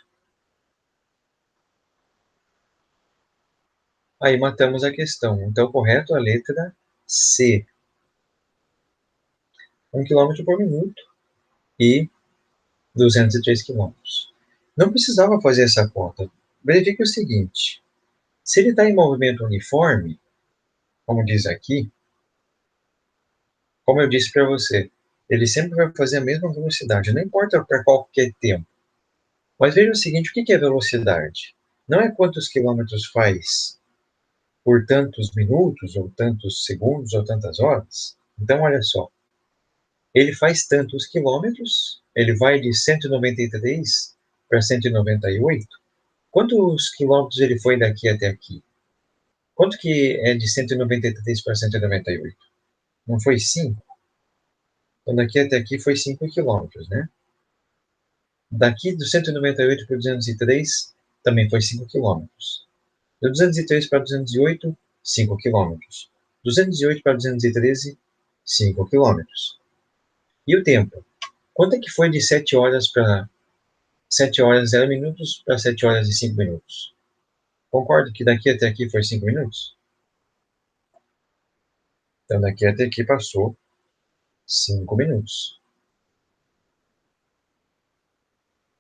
Aí matamos a questão. Então, correto a letra C. 1 quilômetro por minuto e 203 quilômetros. Não precisava fazer essa conta. Verifique o seguinte. Se ele está em movimento uniforme, como diz aqui, como eu disse para você, ele sempre vai fazer a mesma velocidade, não importa para qualquer tempo. Mas veja o seguinte, o que é velocidade? Não é quantos quilômetros faz por tantos minutos, ou tantos segundos, ou tantas horas. Então, olha só. Ele faz tantos quilômetros, ele vai de 193 para 198. Quantos quilômetros ele foi daqui até aqui? Quanto que é de 193 para 198? Não foi 5? Então, daqui até aqui foi 5 quilômetros, né? Daqui do 198 para 203, também foi 5 quilômetros. Do 203 para 208, 5 quilômetros. 208 para 213, 5 quilômetros. E o tempo? Quanto é que foi de 7 horas para 7 horas 0 minutos para 7 horas e 5 minutos? Concordo que daqui até aqui foi 5 minutos? Então, daqui até aqui passou 5 minutos.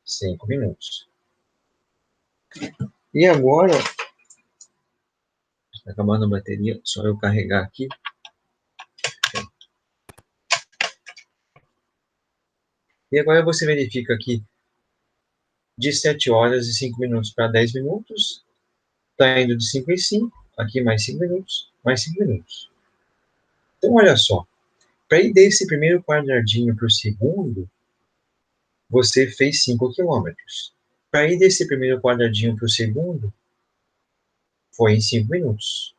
5 minutos. E agora, está acabando a bateria, só eu carregar aqui. E agora você verifica aqui, de 7 horas e 5 minutos para 10 minutos, está indo de 5 em 5, aqui mais 5 minutos, mais 5 minutos. Então, olha só, para ir desse primeiro quadradinho para o segundo, você fez 5 quilômetros. Para ir desse primeiro quadradinho para o segundo, foi em 5 minutos.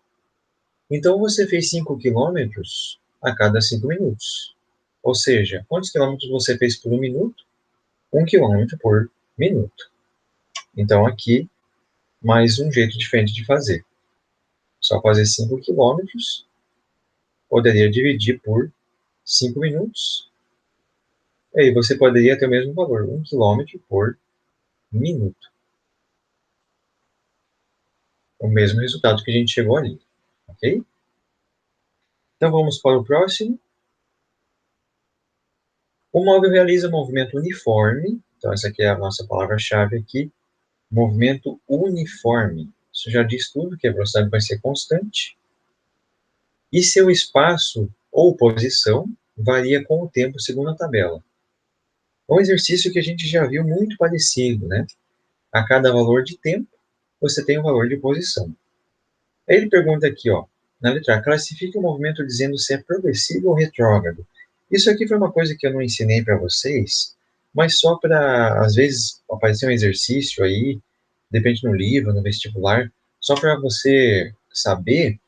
Então, você fez 5 quilômetros a cada 5 minutos. Ou seja, quantos quilômetros você fez por um minuto? 1 quilômetro por minuto. Então, aqui, mais um jeito diferente de fazer. Só fazer 5 quilômetros, poderia dividir por 5 minutos, e aí você poderia ter o mesmo valor, 1 quilômetro por minuto. O mesmo resultado que a gente chegou ali, ok? Então, vamos para o próximo. O móvel realiza movimento uniforme. Então, essa aqui é a nossa palavra-chave aqui. Movimento uniforme. Isso já diz tudo, que a velocidade vai ser constante. E seu espaço ou posição varia com o tempo, segundo a tabela. É um exercício que a gente já viu muito parecido, né? A cada valor de tempo, você tem um valor de posição. Aí ele pergunta aqui, ó, na letra A, classifique o movimento dizendo se é progressivo ou retrógrado. Isso aqui foi uma coisa que eu não ensinei para vocês, mas só para, às vezes, aparecer um exercício aí, depende no livro, no vestibular, só para você saber,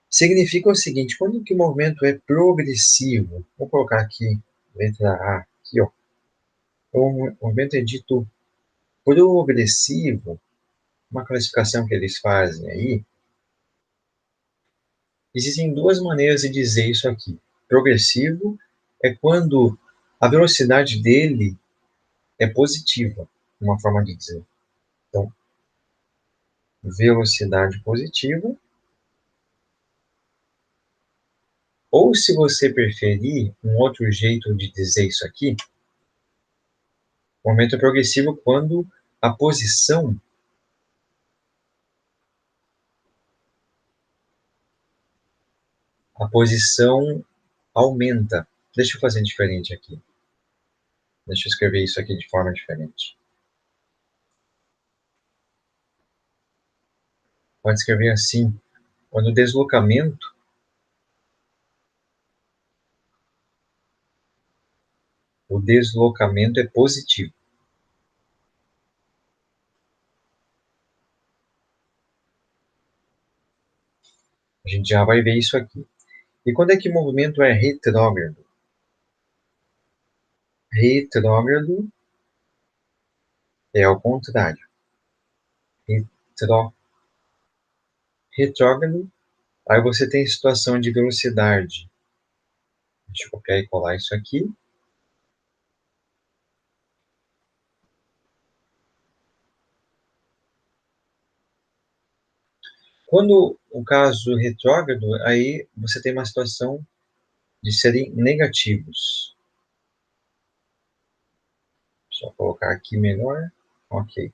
significa o seguinte, quando que o movimento é progressivo, vou colocar aqui, letra A, aqui, ó, o movimento é dito progressivo, uma classificação que eles fazem aí, existem duas maneiras de dizer isso aqui. Progressivo é quando a velocidade dele é positiva, uma forma de dizer. Então, velocidade positiva, ou se você preferir, um outro jeito de dizer isso aqui, o aumento é progressivo quando a posição aumenta. Deixa eu fazer diferente aqui. Deixa eu escrever isso aqui de forma diferente. Pode escrever assim, quando o deslocamento é positivo. A gente já vai ver isso aqui. E quando é que o movimento é retrógrado? Retrógrado é ao contrário. Retrógrado, aí você tem situação de velocidade. Deixa eu copiar e colar isso aqui. Quando o caso retrógrado, aí você tem uma situação de serem negativos. Só colocar aqui melhor. Ok.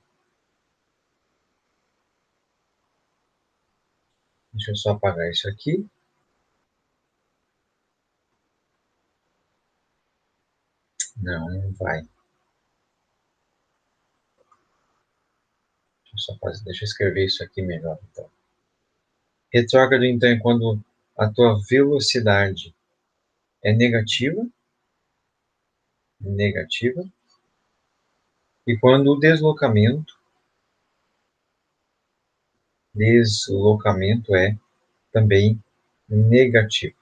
Deixa eu só apagar isso aqui. Não, não vai. Deixa eu escrever isso aqui melhor, então. Retrógrado, então, é quando a tua velocidade é negativa, e quando o deslocamento é também negativo.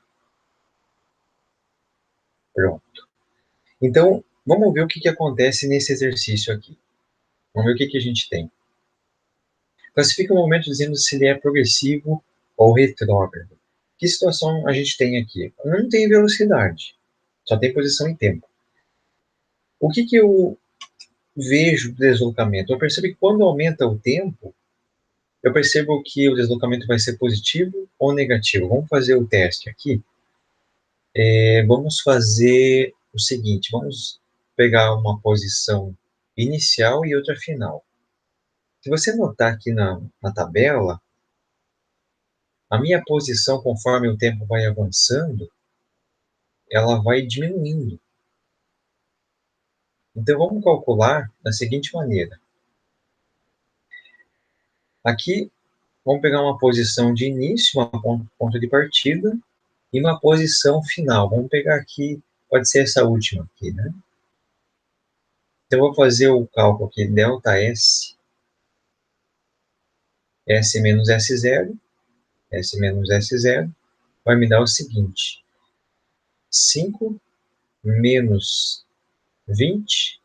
Pronto. Então, vamos ver o que acontece nesse exercício aqui. Vamos ver o que a gente tem. Classifica o movimento dizendo se ele é progressivo ou retrógrado. Que situação a gente tem aqui? Não tem velocidade, só tem posição e tempo. O que eu vejo do deslocamento? Eu percebo que quando aumenta o tempo, eu percebo que o deslocamento vai ser positivo ou negativo. Vamos fazer o teste aqui. Vamos fazer o seguinte, vamos pegar uma posição inicial e outra final. Se você notar aqui na tabela, a minha posição, conforme o tempo vai avançando, ela vai diminuindo. Então, vamos calcular da seguinte maneira. Aqui, vamos pegar uma posição de início, uma ponto de partida, e uma posição final. Vamos pegar aqui, pode ser essa última aqui, né? Então, eu vou fazer o cálculo aqui, ΔS, S menos S0, S menos S0, vai me dar o seguinte, 5 menos 20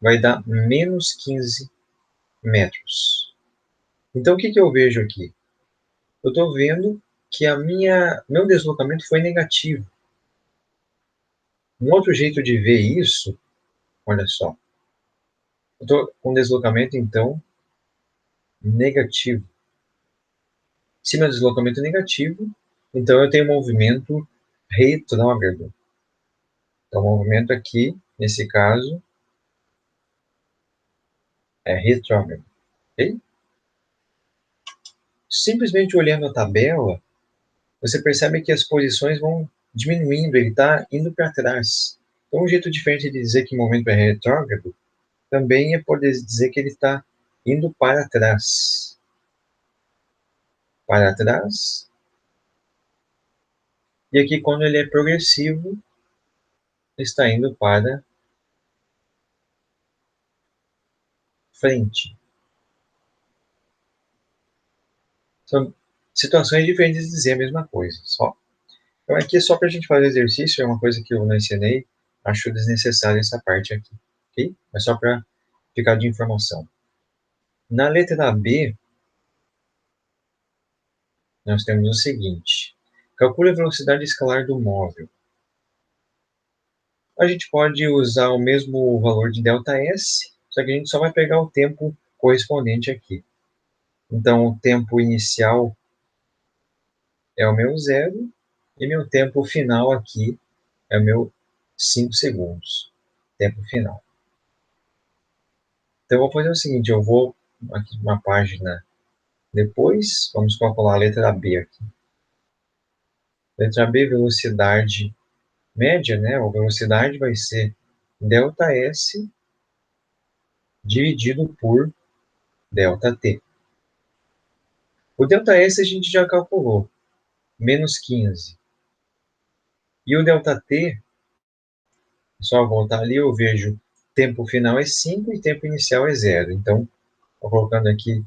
vai dar menos 15 metros. Então, o que eu vejo aqui? Eu estou vendo que meu deslocamento foi negativo. Um outro jeito de ver isso, olha só, eu estou com deslocamento, então, negativo. Se meu deslocamento é negativo, então eu tenho movimento retrógrado. Então, o movimento aqui, nesse caso, é retrógrado. Okay? Simplesmente olhando a tabela, você percebe que as posições vão diminuindo, ele está indo para trás. Então, um jeito diferente de dizer que o movimento é retrógrado também é poder dizer que ele está indo para trás. Para trás. E aqui, quando ele é progressivo, está indo para frente. São situações diferentes de dizer a mesma coisa. Só. Então, aqui é só para a gente fazer exercício, é uma coisa que eu não ensinei, acho desnecessária essa parte aqui. Ok? É só para ficar de informação. Na letra B, nós temos o seguinte. Calcule a velocidade escalar do móvel. A gente pode usar o mesmo valor de ΔS, só que a gente só vai pegar o tempo correspondente aqui. Então, o tempo inicial é o meu 0 e meu tempo final aqui é o meu 5 segundos. Tempo final. Então, eu vou fazer o seguinte, eu vou aqui uma página depois, vamos calcular a letra B aqui. Letra B, velocidade média, né? A velocidade vai ser ΔS dividido por ΔT. O ΔS a gente já calculou, menos 15. E o ΔT, só voltar ali, eu vejo tempo final é 5 e tempo inicial é 0. Então, estou colocando aqui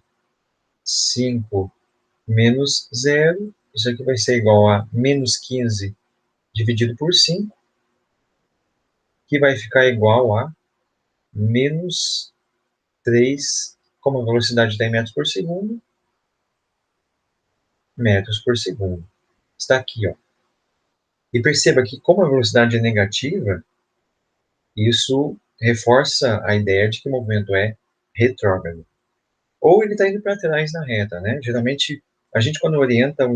5 menos 0. Isso aqui vai ser igual a menos 15 dividido por 5, que vai ficar igual a menos 3, como a velocidade está em metros por segundo, metros por segundo. Está aqui, ó. E perceba que como a velocidade é negativa, isso reforça a ideia de que o movimento é retrógrado. Ou ele está indo para trás na reta, né? Geralmente, a gente quando orienta a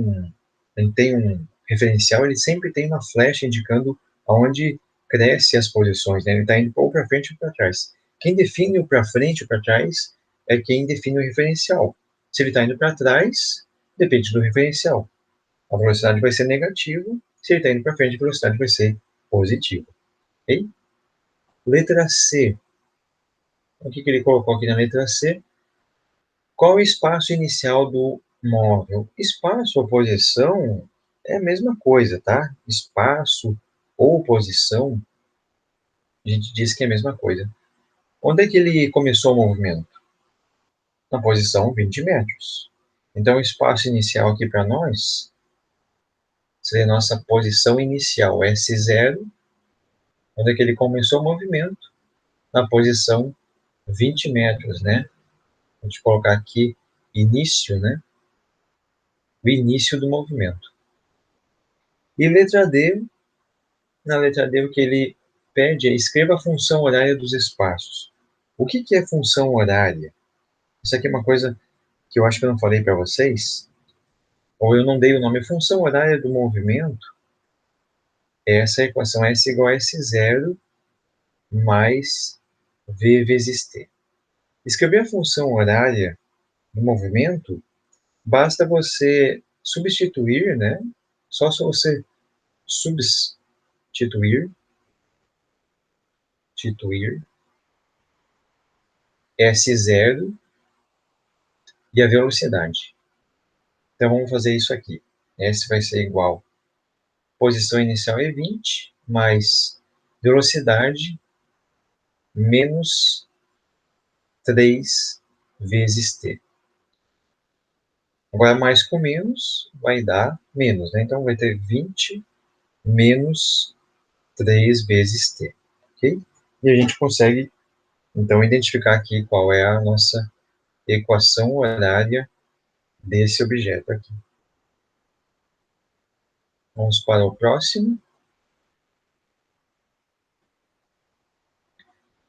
gente tem um referencial, ele sempre tem uma flecha indicando aonde cresce as posições, né? Ele está indo ou para frente ou para trás. Quem define o para frente ou para trás é quem define o referencial. Se ele está indo para trás, depende do referencial. A velocidade vai ser negativa, se ele está indo para frente, a velocidade vai ser positiva. Ok? Letra C. O que ele colocou aqui na letra C? Qual o espaço inicial do móvel? Espaço ou posição é a mesma coisa, tá? Espaço ou posição, a gente diz que é a mesma coisa. Onde é que ele começou o movimento? Na posição 20 metros. Então, o espaço inicial aqui para nós seria a nossa posição inicial, S0, onde é que ele começou o movimento? Na posição 20 metros, né? A gente colocar aqui início, né? O início do movimento. E letra D, na letra D, o que ele pede é escreva a função horária dos espaços. O que é função horária? Isso aqui é uma coisa que eu acho que eu não falei para vocês, ou eu não dei o nome. Função horária do movimento é essa equação S igual a S0 mais V vezes T. Escrever a função horária do movimento, basta você substituir, né? Só se você substituir S0 e a velocidade. Então, vamos fazer isso aqui. S vai ser igual, posição inicial é 20, mais velocidade, menos 3 vezes t. Agora, mais com menos, vai dar menos, né? Então, vai ter 20 menos 3 vezes t, ok? E a gente consegue, então, identificar aqui qual é a nossa equação horária desse objeto aqui. Vamos para o próximo.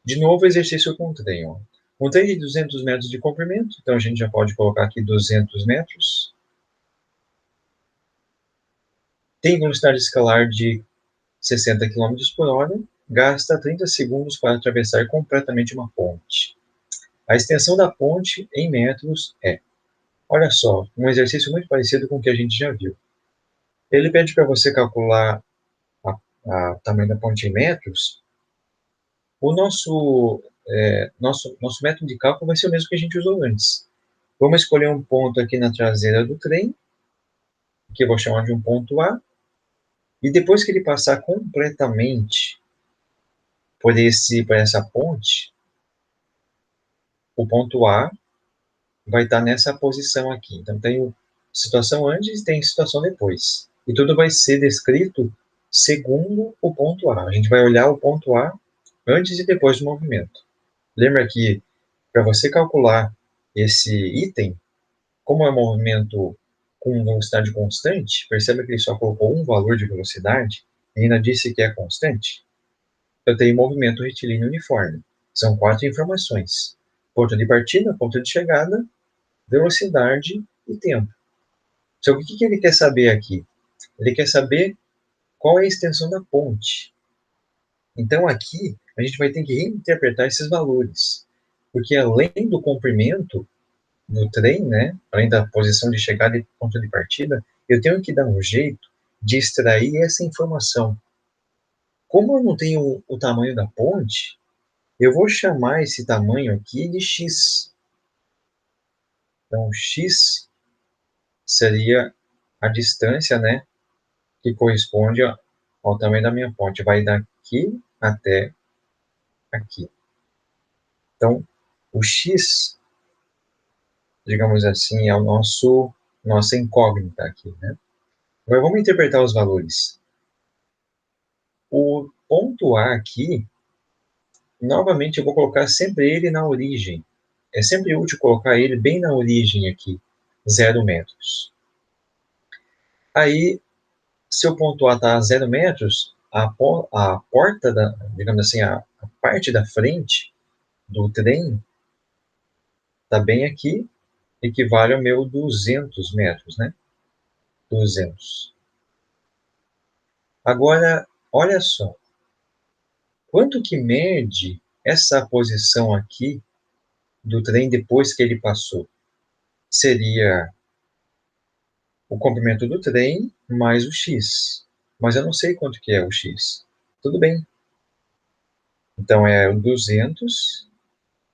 De novo, exercício com trem. Ó. Um trem de 200 metros de comprimento, então a gente já pode colocar aqui 200 metros. Tem velocidade escalar de 60 km por hora, gasta 30 segundos para atravessar completamente uma ponte. A extensão da ponte em metros é, olha só, um exercício muito parecido com o que a gente já viu. Ele pede para você calcular o tamanho da ponte em metros. O nosso método de cálculo vai ser o mesmo que a gente usou antes. Vamos escolher um ponto aqui na traseira do trem, que eu vou chamar de um ponto A, e depois que ele passar completamente por essa ponte, o ponto A vai estar nessa posição aqui. Então, tem situação antes e tem situação depois. E tudo vai ser descrito segundo o ponto A. A gente vai olhar o ponto A antes e depois do movimento. Lembra que para você calcular esse item, como é um movimento com velocidade constante, perceba que ele só colocou um valor de velocidade e ainda disse que é constante. Eu tenho movimento retilíneo uniforme. São 4 informações. Ponto de partida, ponto de chegada, velocidade e tempo. Só que o que ele quer saber aqui? Ele quer saber qual é a extensão da ponte. Então, aqui, a gente vai ter que reinterpretar esses valores. Porque além do comprimento do trem, né, além da posição de chegada e ponto de partida, eu tenho que dar um jeito de extrair essa informação. Como eu não tenho o tamanho da ponte, eu vou chamar esse tamanho aqui de x. Então, x seria a distância, né, que corresponde ao tamanho da minha ponte. Vai daqui até aqui. Então, o x, digamos assim, é o nossa incógnita aqui, né? Agora, vamos interpretar os valores. O ponto A aqui, novamente, eu vou colocar sempre ele na origem. É sempre útil colocar ele bem na origem aqui, 0 metros. Aí, se o ponto A está a 0 metros, a porta, digamos assim, a parte da frente do trem está bem aqui, equivale ao meu 200 metros, né? 200. Agora, olha só. Quanto que mede essa posição aqui do trem depois que ele passou? Seria o comprimento do trem mais o x. Mas eu não sei quanto que é o x. Tudo bem. Então, é o 200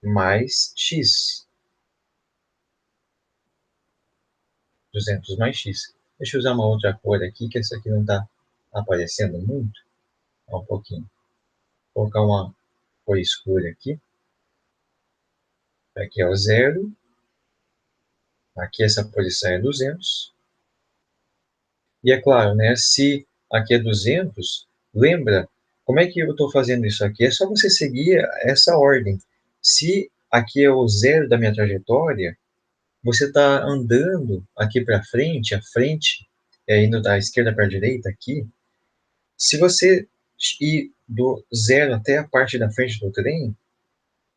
mais x. 200 mais x. Deixa eu usar uma outra cor aqui, que essa aqui não está aparecendo muito. Um pouquinho. Vou colocar uma cor escura aqui. Aqui é o 0. Aqui essa posição é 200. E é claro, né, se aqui é 200, lembra, como é que eu estou fazendo isso aqui? É só você seguir essa ordem. Se aqui é o 0 da minha trajetória, você está andando aqui para frente, a frente, indo da esquerda para a direita aqui. Se você ir do 0 até a parte da frente do trem,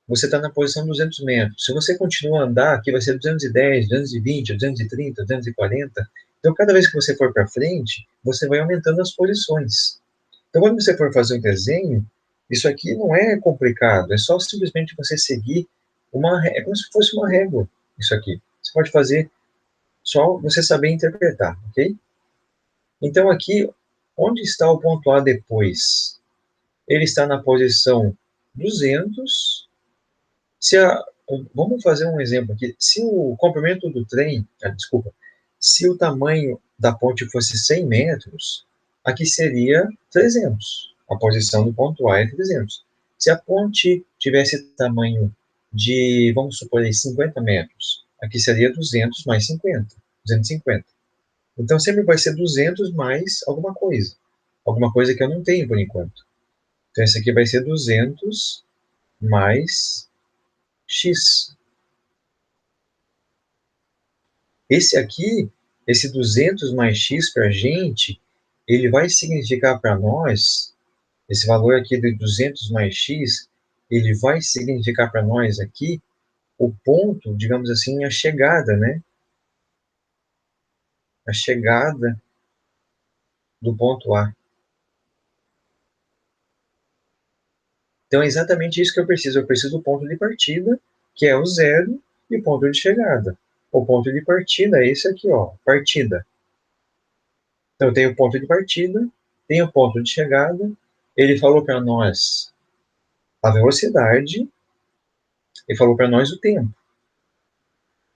você está na posição 200 metros. Se você continuar a andar, aqui vai ser 210, 220, 230, 240. Então, cada vez que você for para frente, você vai aumentando as posições. Então, quando você for fazer um desenho, isso aqui não é complicado, é só simplesmente você seguir é como se fosse uma régua, isso aqui. Você pode fazer só você saber interpretar, ok? Então, aqui, onde está o ponto A depois? Ele está na posição 200. Vamos fazer um exemplo aqui. Se o comprimento do trem, desculpa, se o tamanho da ponte fosse 100 metros, aqui seria 300. A posição do ponto A é 300. Se a ponte tivesse tamanho de, vamos supor, 50 metros, aqui seria 200 mais 50, 250. Então, sempre vai ser 200 mais alguma coisa que eu não tenho por enquanto. Então, esse aqui vai ser 200 mais x. Esse aqui, esse 200 mais x para a gente, ele vai significar para nós, esse valor aqui de 200 mais x, ele vai significar para nós aqui o ponto, digamos assim, a chegada, né? A chegada do ponto A. Então é exatamente isso que eu preciso. Eu preciso do ponto de partida, que é o 0, e o ponto de chegada. O ponto de partida é esse aqui, ó, partida. Então eu tenho o ponto de partida, tenho o ponto de chegada. Ele falou para nós a velocidade e falou para nós o tempo.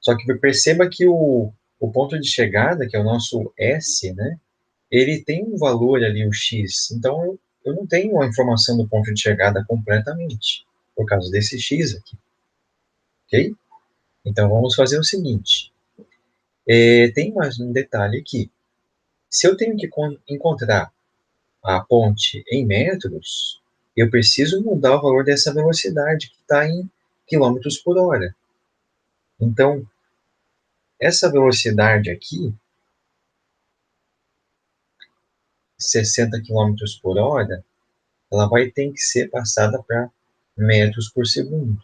Só que perceba que o ponto de chegada, que é o nosso S, né, ele tem um valor ali, o x. Então, eu não tenho a informação do ponto de chegada completamente, por causa desse x aqui. Ok? Então, vamos fazer o seguinte. Tem mais um detalhe aqui. Se eu tenho que encontrar a ponte em metros, eu preciso mudar o valor dessa velocidade que está em quilômetros por hora. Então, essa velocidade aqui, 60 quilômetros por hora, ela vai ter que ser passada para metros por segundo.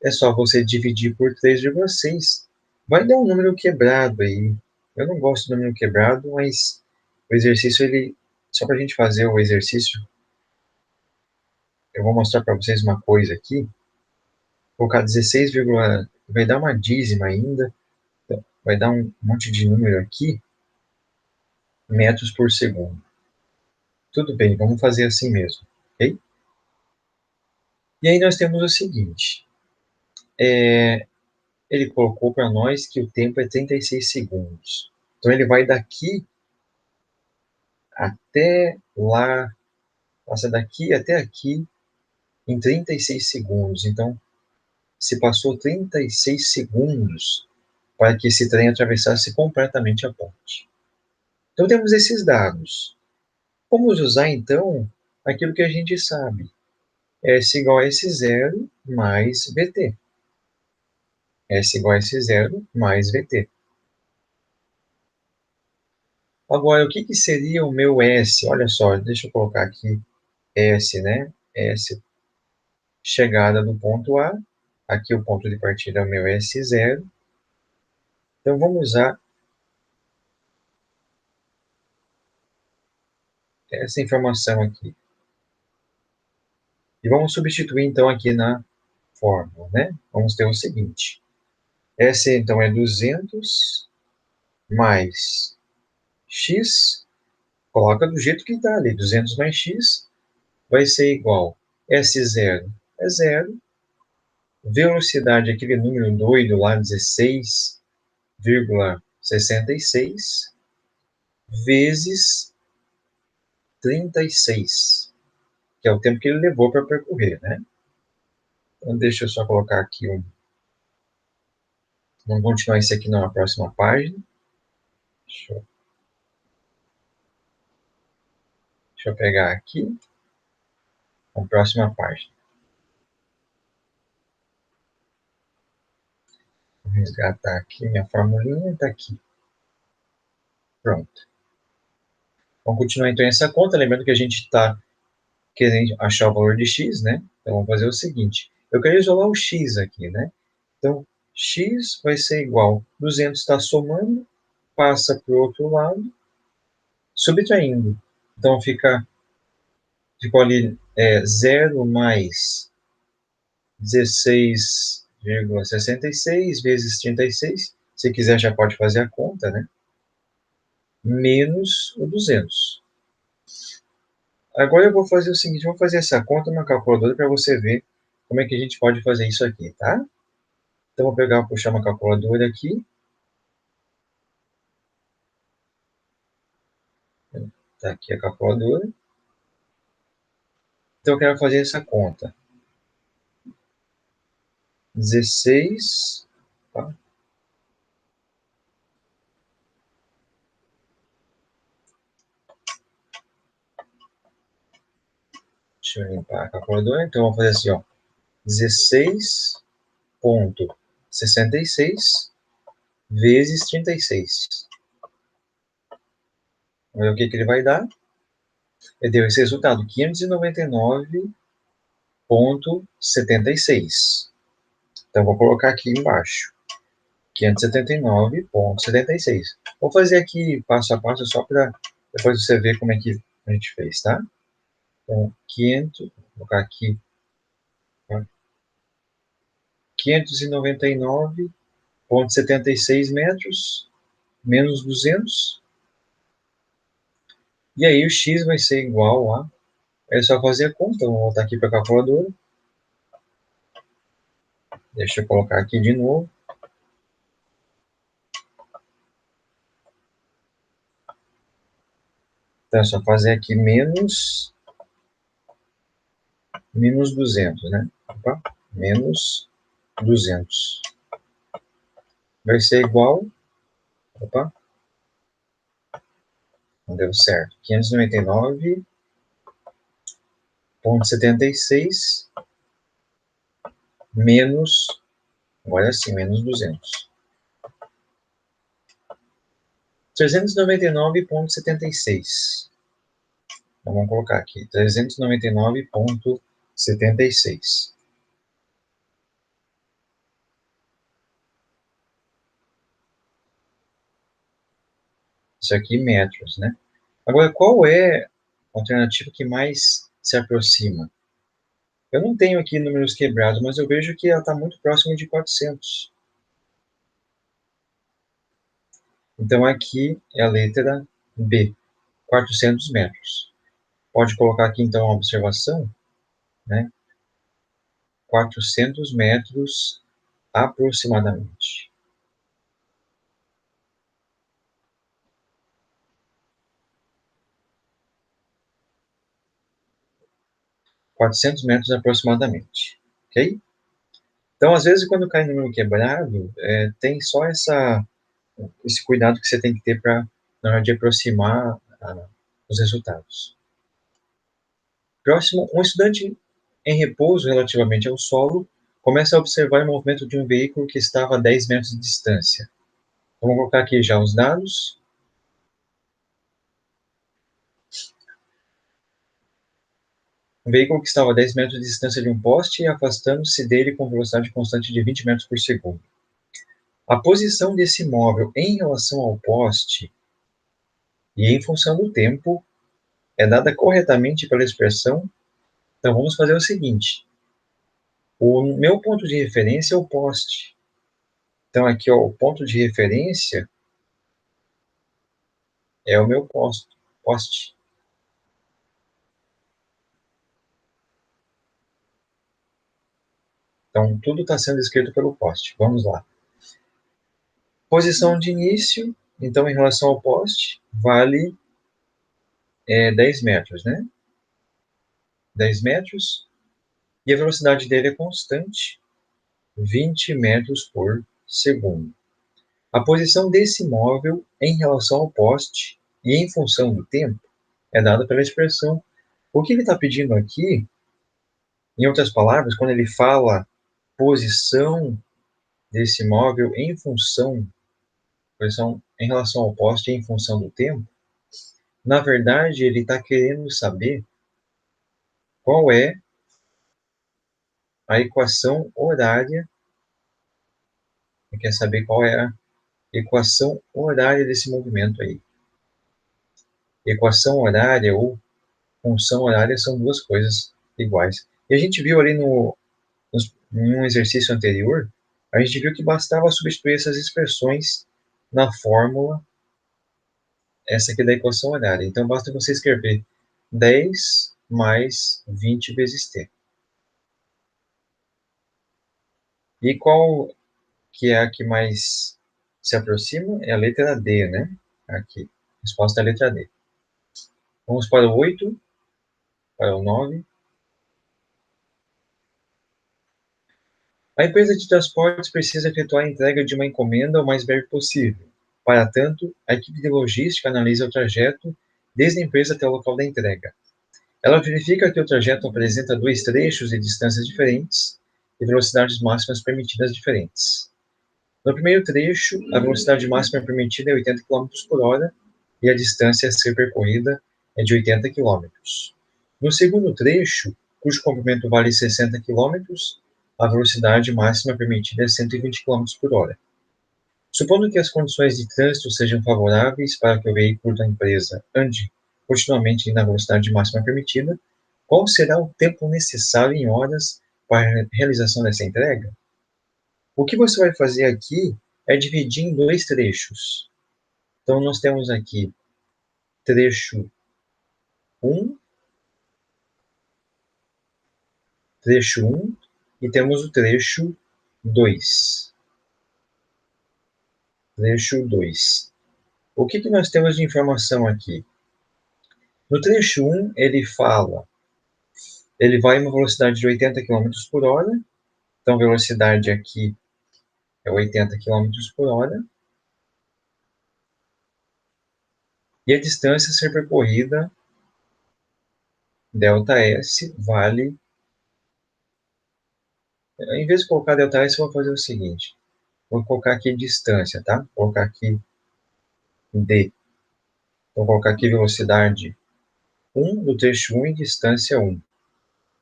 é só você dividir por 3,6. Vai dar um número quebrado aí. Eu não gosto do número quebrado, mas o exercício, só para a gente fazer o exercício, eu vou mostrar para vocês uma coisa aqui. Vou colocar 16, vai dar uma dízima ainda, então, vai dar um monte de número aqui, metros por segundo. Tudo bem, vamos fazer assim mesmo, ok? E aí nós temos o seguinte, ele colocou para nós que o tempo é 36 segundos. Então ele vai daqui até lá, passa daqui até aqui em 36 segundos. Então, se passou 36 segundos para que esse trem atravessasse completamente a ponte. Então temos esses dados. Vamos usar então aquilo que a gente sabe. S igual a S0 mais VT. S igual a S0 mais VT. Agora, o que, que seria o meu S? Olha só, deixa eu colocar aqui S, né? S, chegada do ponto A. Aqui o ponto de partida é o meu S0. Então, vamos usar essa informação aqui. E vamos substituir, então, aqui na fórmula, né? Vamos ter o seguinte. S, então, é 200 mais x. Coloca do jeito que está ali. 200 mais x vai ser igual S0 é 0. Velocidade, aquele número doido lá, 16,66 vezes 36, que é o tempo que ele levou para percorrer, né? Então, deixa eu só colocar aqui vamos continuar isso aqui na próxima página. Deixa eu pegar aqui a próxima página. Vou resgatar aqui minha formulinha, está aqui. Pronto. Vamos continuar então essa conta, lembrando que a gente está querendo achar o valor de x, né? Então vamos fazer o seguinte, eu quero isolar o x aqui, né? Então, x vai ser igual, 200 está somando, passa para o outro lado, subtraindo. Então ficou ali 0 mais 16,66 vezes 36, se quiser já pode fazer a conta, né? Menos o 200. Agora eu vou fazer o seguinte, vou fazer essa conta na calculadora para você ver como é que a gente pode fazer isso aqui, tá? Então vou pegar, puxar uma calculadora aqui. Tá aqui a calculadora. Então eu quero fazer essa conta. 16, tá? Deixa eu limpar a calculadora. Então eu vou fazer assim, ó. 16,66 vezes 36. Vamos ver o que, que ele vai dar. Ele deu esse resultado, 599,76. Então vou colocar aqui embaixo. 579,76. Vou fazer aqui passo a passo só para depois você ver como é que a gente fez, tá? Então, 500, vou colocar aqui, tá? 599,76 metros, menos 200. E aí o x vai ser igual a... É só fazer a conta, vou voltar aqui para a calculadora. Deixa eu colocar aqui de novo. Então é só fazer aqui menos 200, né? Opa, menos 200. Vai ser igual... Opa, não deu certo. 599,76 menos, agora sim, menos 200. 399,76. Então, vamos colocar aqui, 399,76. Isso aqui metros, né? Agora, qual é a alternativa que mais se aproxima? Eu não tenho aqui números quebrados, mas eu vejo que ela está muito próxima de 400. Então, aqui é a letra B, 400 metros. Pode colocar aqui, então, a observação, né? 400 metros aproximadamente. 400 metros aproximadamente, ok? Então, às vezes, quando cai número quebrado, tem só esse cuidado que você tem que ter para, na hora de aproximar os resultados. Próximo, um estudante em repouso relativamente ao solo começa a observar o movimento de um veículo que estava a 10 metros de distância. Vamos colocar aqui já os dados. Um veículo que estava a 10 metros de distância de um poste e afastando-se dele com velocidade constante de 20 metros por segundo. A posição desse móvel em relação ao poste e em função do tempo é dada corretamente pela expressão. Então, vamos fazer o seguinte. O meu ponto de referência é o poste. Então, aqui, ó, o ponto de referência é o meu poste. Então, tudo está sendo escrito pelo poste. Vamos lá. Posição de início, então, em relação ao poste, vale 10 metros, né? 10 metros. E a velocidade dele é constante, 20 metros por segundo. A posição desse móvel em relação ao poste e em função do tempo é dada pela expressão. O que ele está pedindo aqui, em outras palavras, quando ele fala posição desse móvel em função, posição em relação ao poste e em função do tempo, na verdade ele está querendo saber qual é a equação horária, ele quer saber qual é a equação horária desse movimento aí. Equação horária ou função horária são duas coisas iguais. E a gente viu ali em um exercício anterior, a gente viu que bastava substituir essas expressões na fórmula, essa aqui da equação horária. Então, basta você escrever 10 mais 20 vezes t. E qual que é a que mais se aproxima? É a letra D, né? Aqui. Resposta é a letra D. Vamos para o 8, para o 9. A empresa de transportes precisa efetuar a entrega de uma encomenda o mais breve possível. Para tanto, a equipe de logística analisa o trajeto desde a empresa até o local da entrega. Ela verifica que o trajeto apresenta dois trechos e distâncias diferentes e velocidades máximas permitidas diferentes. No primeiro trecho, a velocidade máxima permitida é 80 km por hora e a distância a ser percorrida é de 80 km. No segundo trecho, cujo comprimento vale 60 km, a velocidade máxima permitida é 120 km por hora. Supondo que as condições de trânsito sejam favoráveis para que o veículo da empresa ande continuamente na velocidade máxima permitida, qual será o tempo necessário em horas para a realização dessa entrega? O que você vai fazer aqui é dividir em dois trechos. Então, nós temos aqui trecho 1, trecho 1 e temos o trecho 2. Trecho 2. O que nós temos de informação aqui? No trecho 1, ele vai em uma velocidade de 80 km por hora, então a velocidade aqui é 80 km por hora, e a distância a ser percorrida, ΔS, vale. Em vez de colocar ΔS, eu vou fazer o seguinte: vou colocar aqui distância, tá? Vou colocar aqui D. Vou colocar aqui velocidade 1 do trecho 1 e distância 1.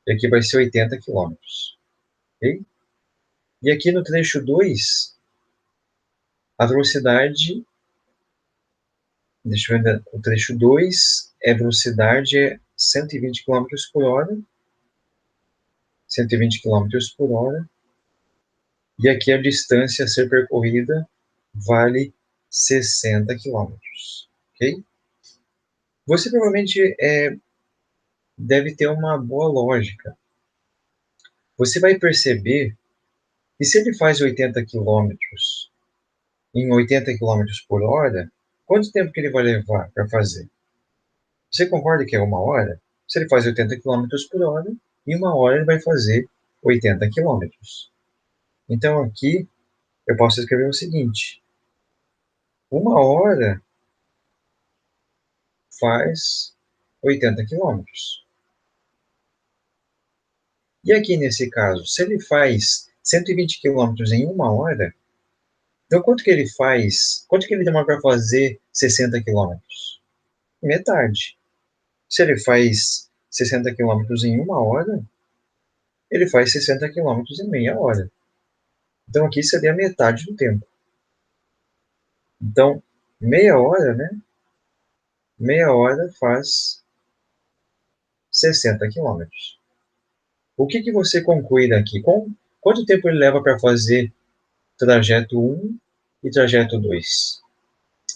E aqui vai ser 80 km. Ok? E aqui no trecho 2, a velocidade Deixa eu ver, o trecho 2 é velocidade é 120 km por hora. 120 km por hora. E aqui a distância a ser percorrida vale 60 km. Ok? Você provavelmente deve ter uma boa lógica. Você vai perceber que se ele faz 80 km em 80 km por hora, quanto tempo que ele vai levar para fazer? Você concorda que é uma hora? Se ele faz 80 km por hora, em uma hora ele vai fazer 80 km. Então aqui eu posso escrever o seguinte: uma hora faz 80 quilômetros. E aqui nesse caso, se ele faz 120 quilômetros em uma hora, então quanto que ele faz? Quanto que ele demora para fazer 60 quilômetros? Metade. Se ele faz 60 quilômetros em uma hora, ele faz 60 quilômetros em meia hora. Então aqui seria metade do tempo. Então, meia hora, né? Meia hora faz 60 quilômetros. O que você conclui daqui? Quanto tempo ele leva para fazer trajeto 1 e trajeto 2?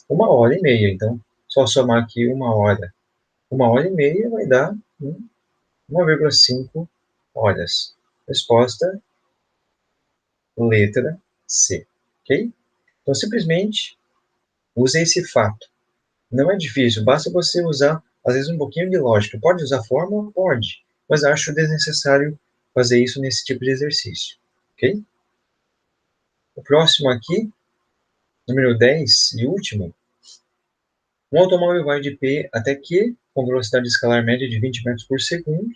Uma hora e meia. Então, só somar aqui uma hora. Uma hora e meia vai dar 1,5 horas. Resposta, letra C. Ok? Então, simplesmente, use esse fato. Não é difícil, basta você usar, às vezes, um pouquinho de lógica. Pode usar fórmula? Pode. Mas acho desnecessário fazer isso nesse tipo de exercício. Ok? O próximo aqui, número 10 e último. Um automóvel vai de P até Q com velocidade escalar média de 20 metros por segundo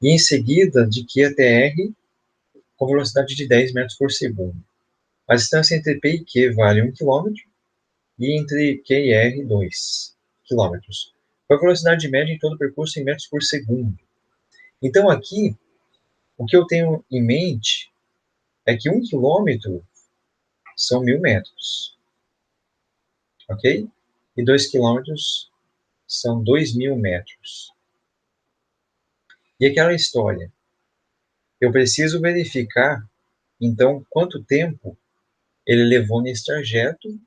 e em seguida de Q até R com velocidade de 10 metros por segundo. A distância entre P e Q vale 1 km e entre Q e R 2 km. Com a velocidade média em todo o percurso em metros por segundo. Então aqui, o que eu tenho em mente é que 1 km são 1000 metros. Ok? E 2 km são 2000 metros. E aquela história, eu preciso verificar, então, quanto tempo ele levou nesse trajeto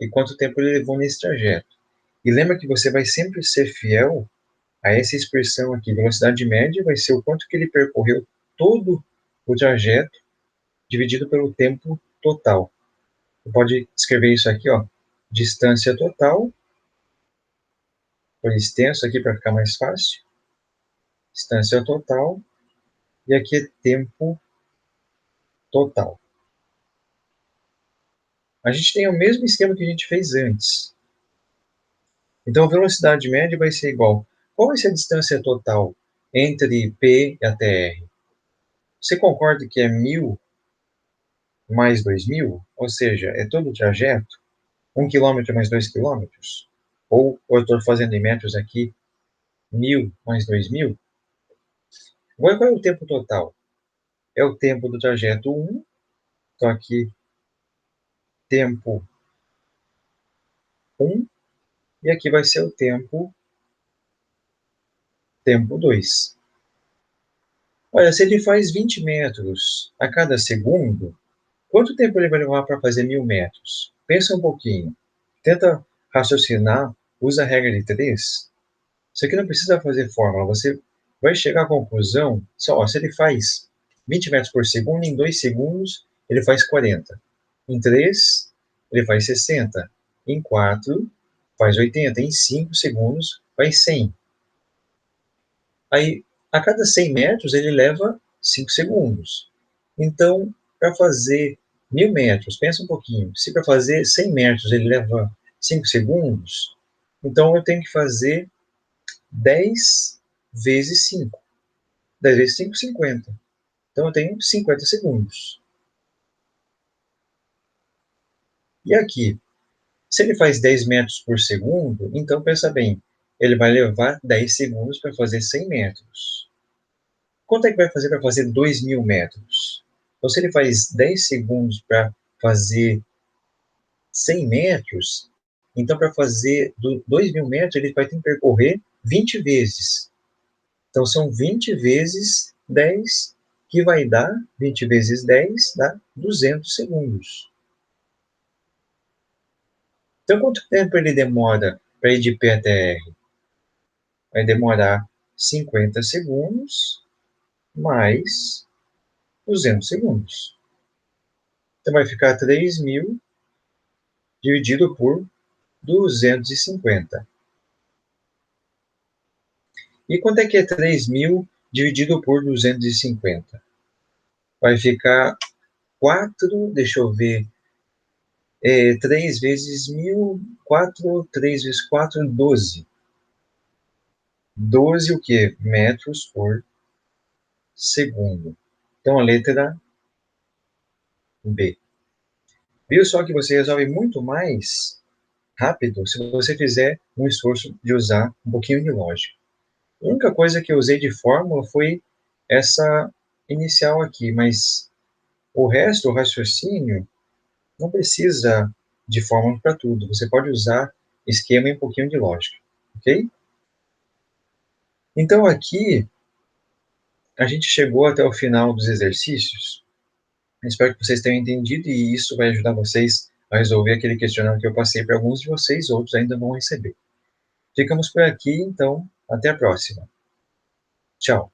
e quanto tempo ele levou nesse trajeto. E lembra que você vai sempre ser fiel a essa expressão aqui. Velocidade média vai ser o quanto que ele percorreu todo o trajeto dividido pelo tempo total. Você pode escrever isso aqui, ó, distância total, por extenso aqui para ficar mais fácil. Distância total, e aqui é tempo total. A gente tem o mesmo esquema que a gente fez antes. Então, a velocidade média vai ser igual. Qual vai ser a distância total entre P e até R? Você concorda que é 1000 mais 2000? Ou seja, é todo o trajeto? 1 km mais 2 km? Ou eu estou fazendo em metros aqui, 1000 mais 2000? Agora, qual é o tempo total? É o tempo do trajeto 1. Então, aqui, tempo 1. E aqui vai ser o tempo 2. Olha, se ele faz 20 metros a cada segundo, quanto tempo ele vai levar para fazer 1000 metros? Pensa um pouquinho. Tenta raciocinar, usa a regra de 3. Isso aqui não precisa fazer fórmula. Você vai chegar à conclusão, só, ó, se ele faz 20 metros por segundo, em 2 segundos ele faz 40. Em 3, ele faz 60. Em 4, faz 80. Em 5 segundos, faz 100. Aí, a cada 100 metros, ele leva 5 segundos. Então, para fazer 1000 metros, pensa um pouquinho, se para fazer 100 metros ele leva 5 segundos, então eu tenho que fazer 10 vezes 5. 10 vezes 5, 50. Então eu tenho 50 segundos. E aqui, se ele faz 10 metros por segundo, então pensa bem, ele vai levar 10 segundos para fazer 100 metros. Quanto é que vai fazer para fazer 2000 metros? Então, se ele faz 10 segundos para fazer 100 metros, Então, para fazer 2.000 metros, ele vai ter que percorrer 20 vezes. Então, são 20 vezes 10, que vai dar, 20 vezes 10, dá 200 segundos. Então, quanto tempo ele demora para ir de P até R? Vai demorar 50 segundos mais 200 segundos. Então, vai ficar 3.000 dividido por 250. E quanto é que é 3.000 dividido por 250? Vai ficar 4, deixa eu ver, 3 vezes 1.000, 4, 3 vezes 4, 12. 12 o quê? Metros por segundo. Então, a letra B. Viu só que você resolve muito mais rápido se você fizer um esforço de usar um pouquinho de lógica. A única coisa que eu usei de fórmula foi essa inicial aqui, mas o resto, o raciocínio, não precisa de fórmula para tudo. Você pode usar esquema e um pouquinho de lógica, ok? Então, aqui, a gente chegou até o final dos exercícios. Espero que vocês tenham entendido e isso vai ajudar vocês a resolver aquele questionário que eu passei para alguns de vocês, outros ainda vão receber. Ficamos por aqui, então, até a próxima. Tchau.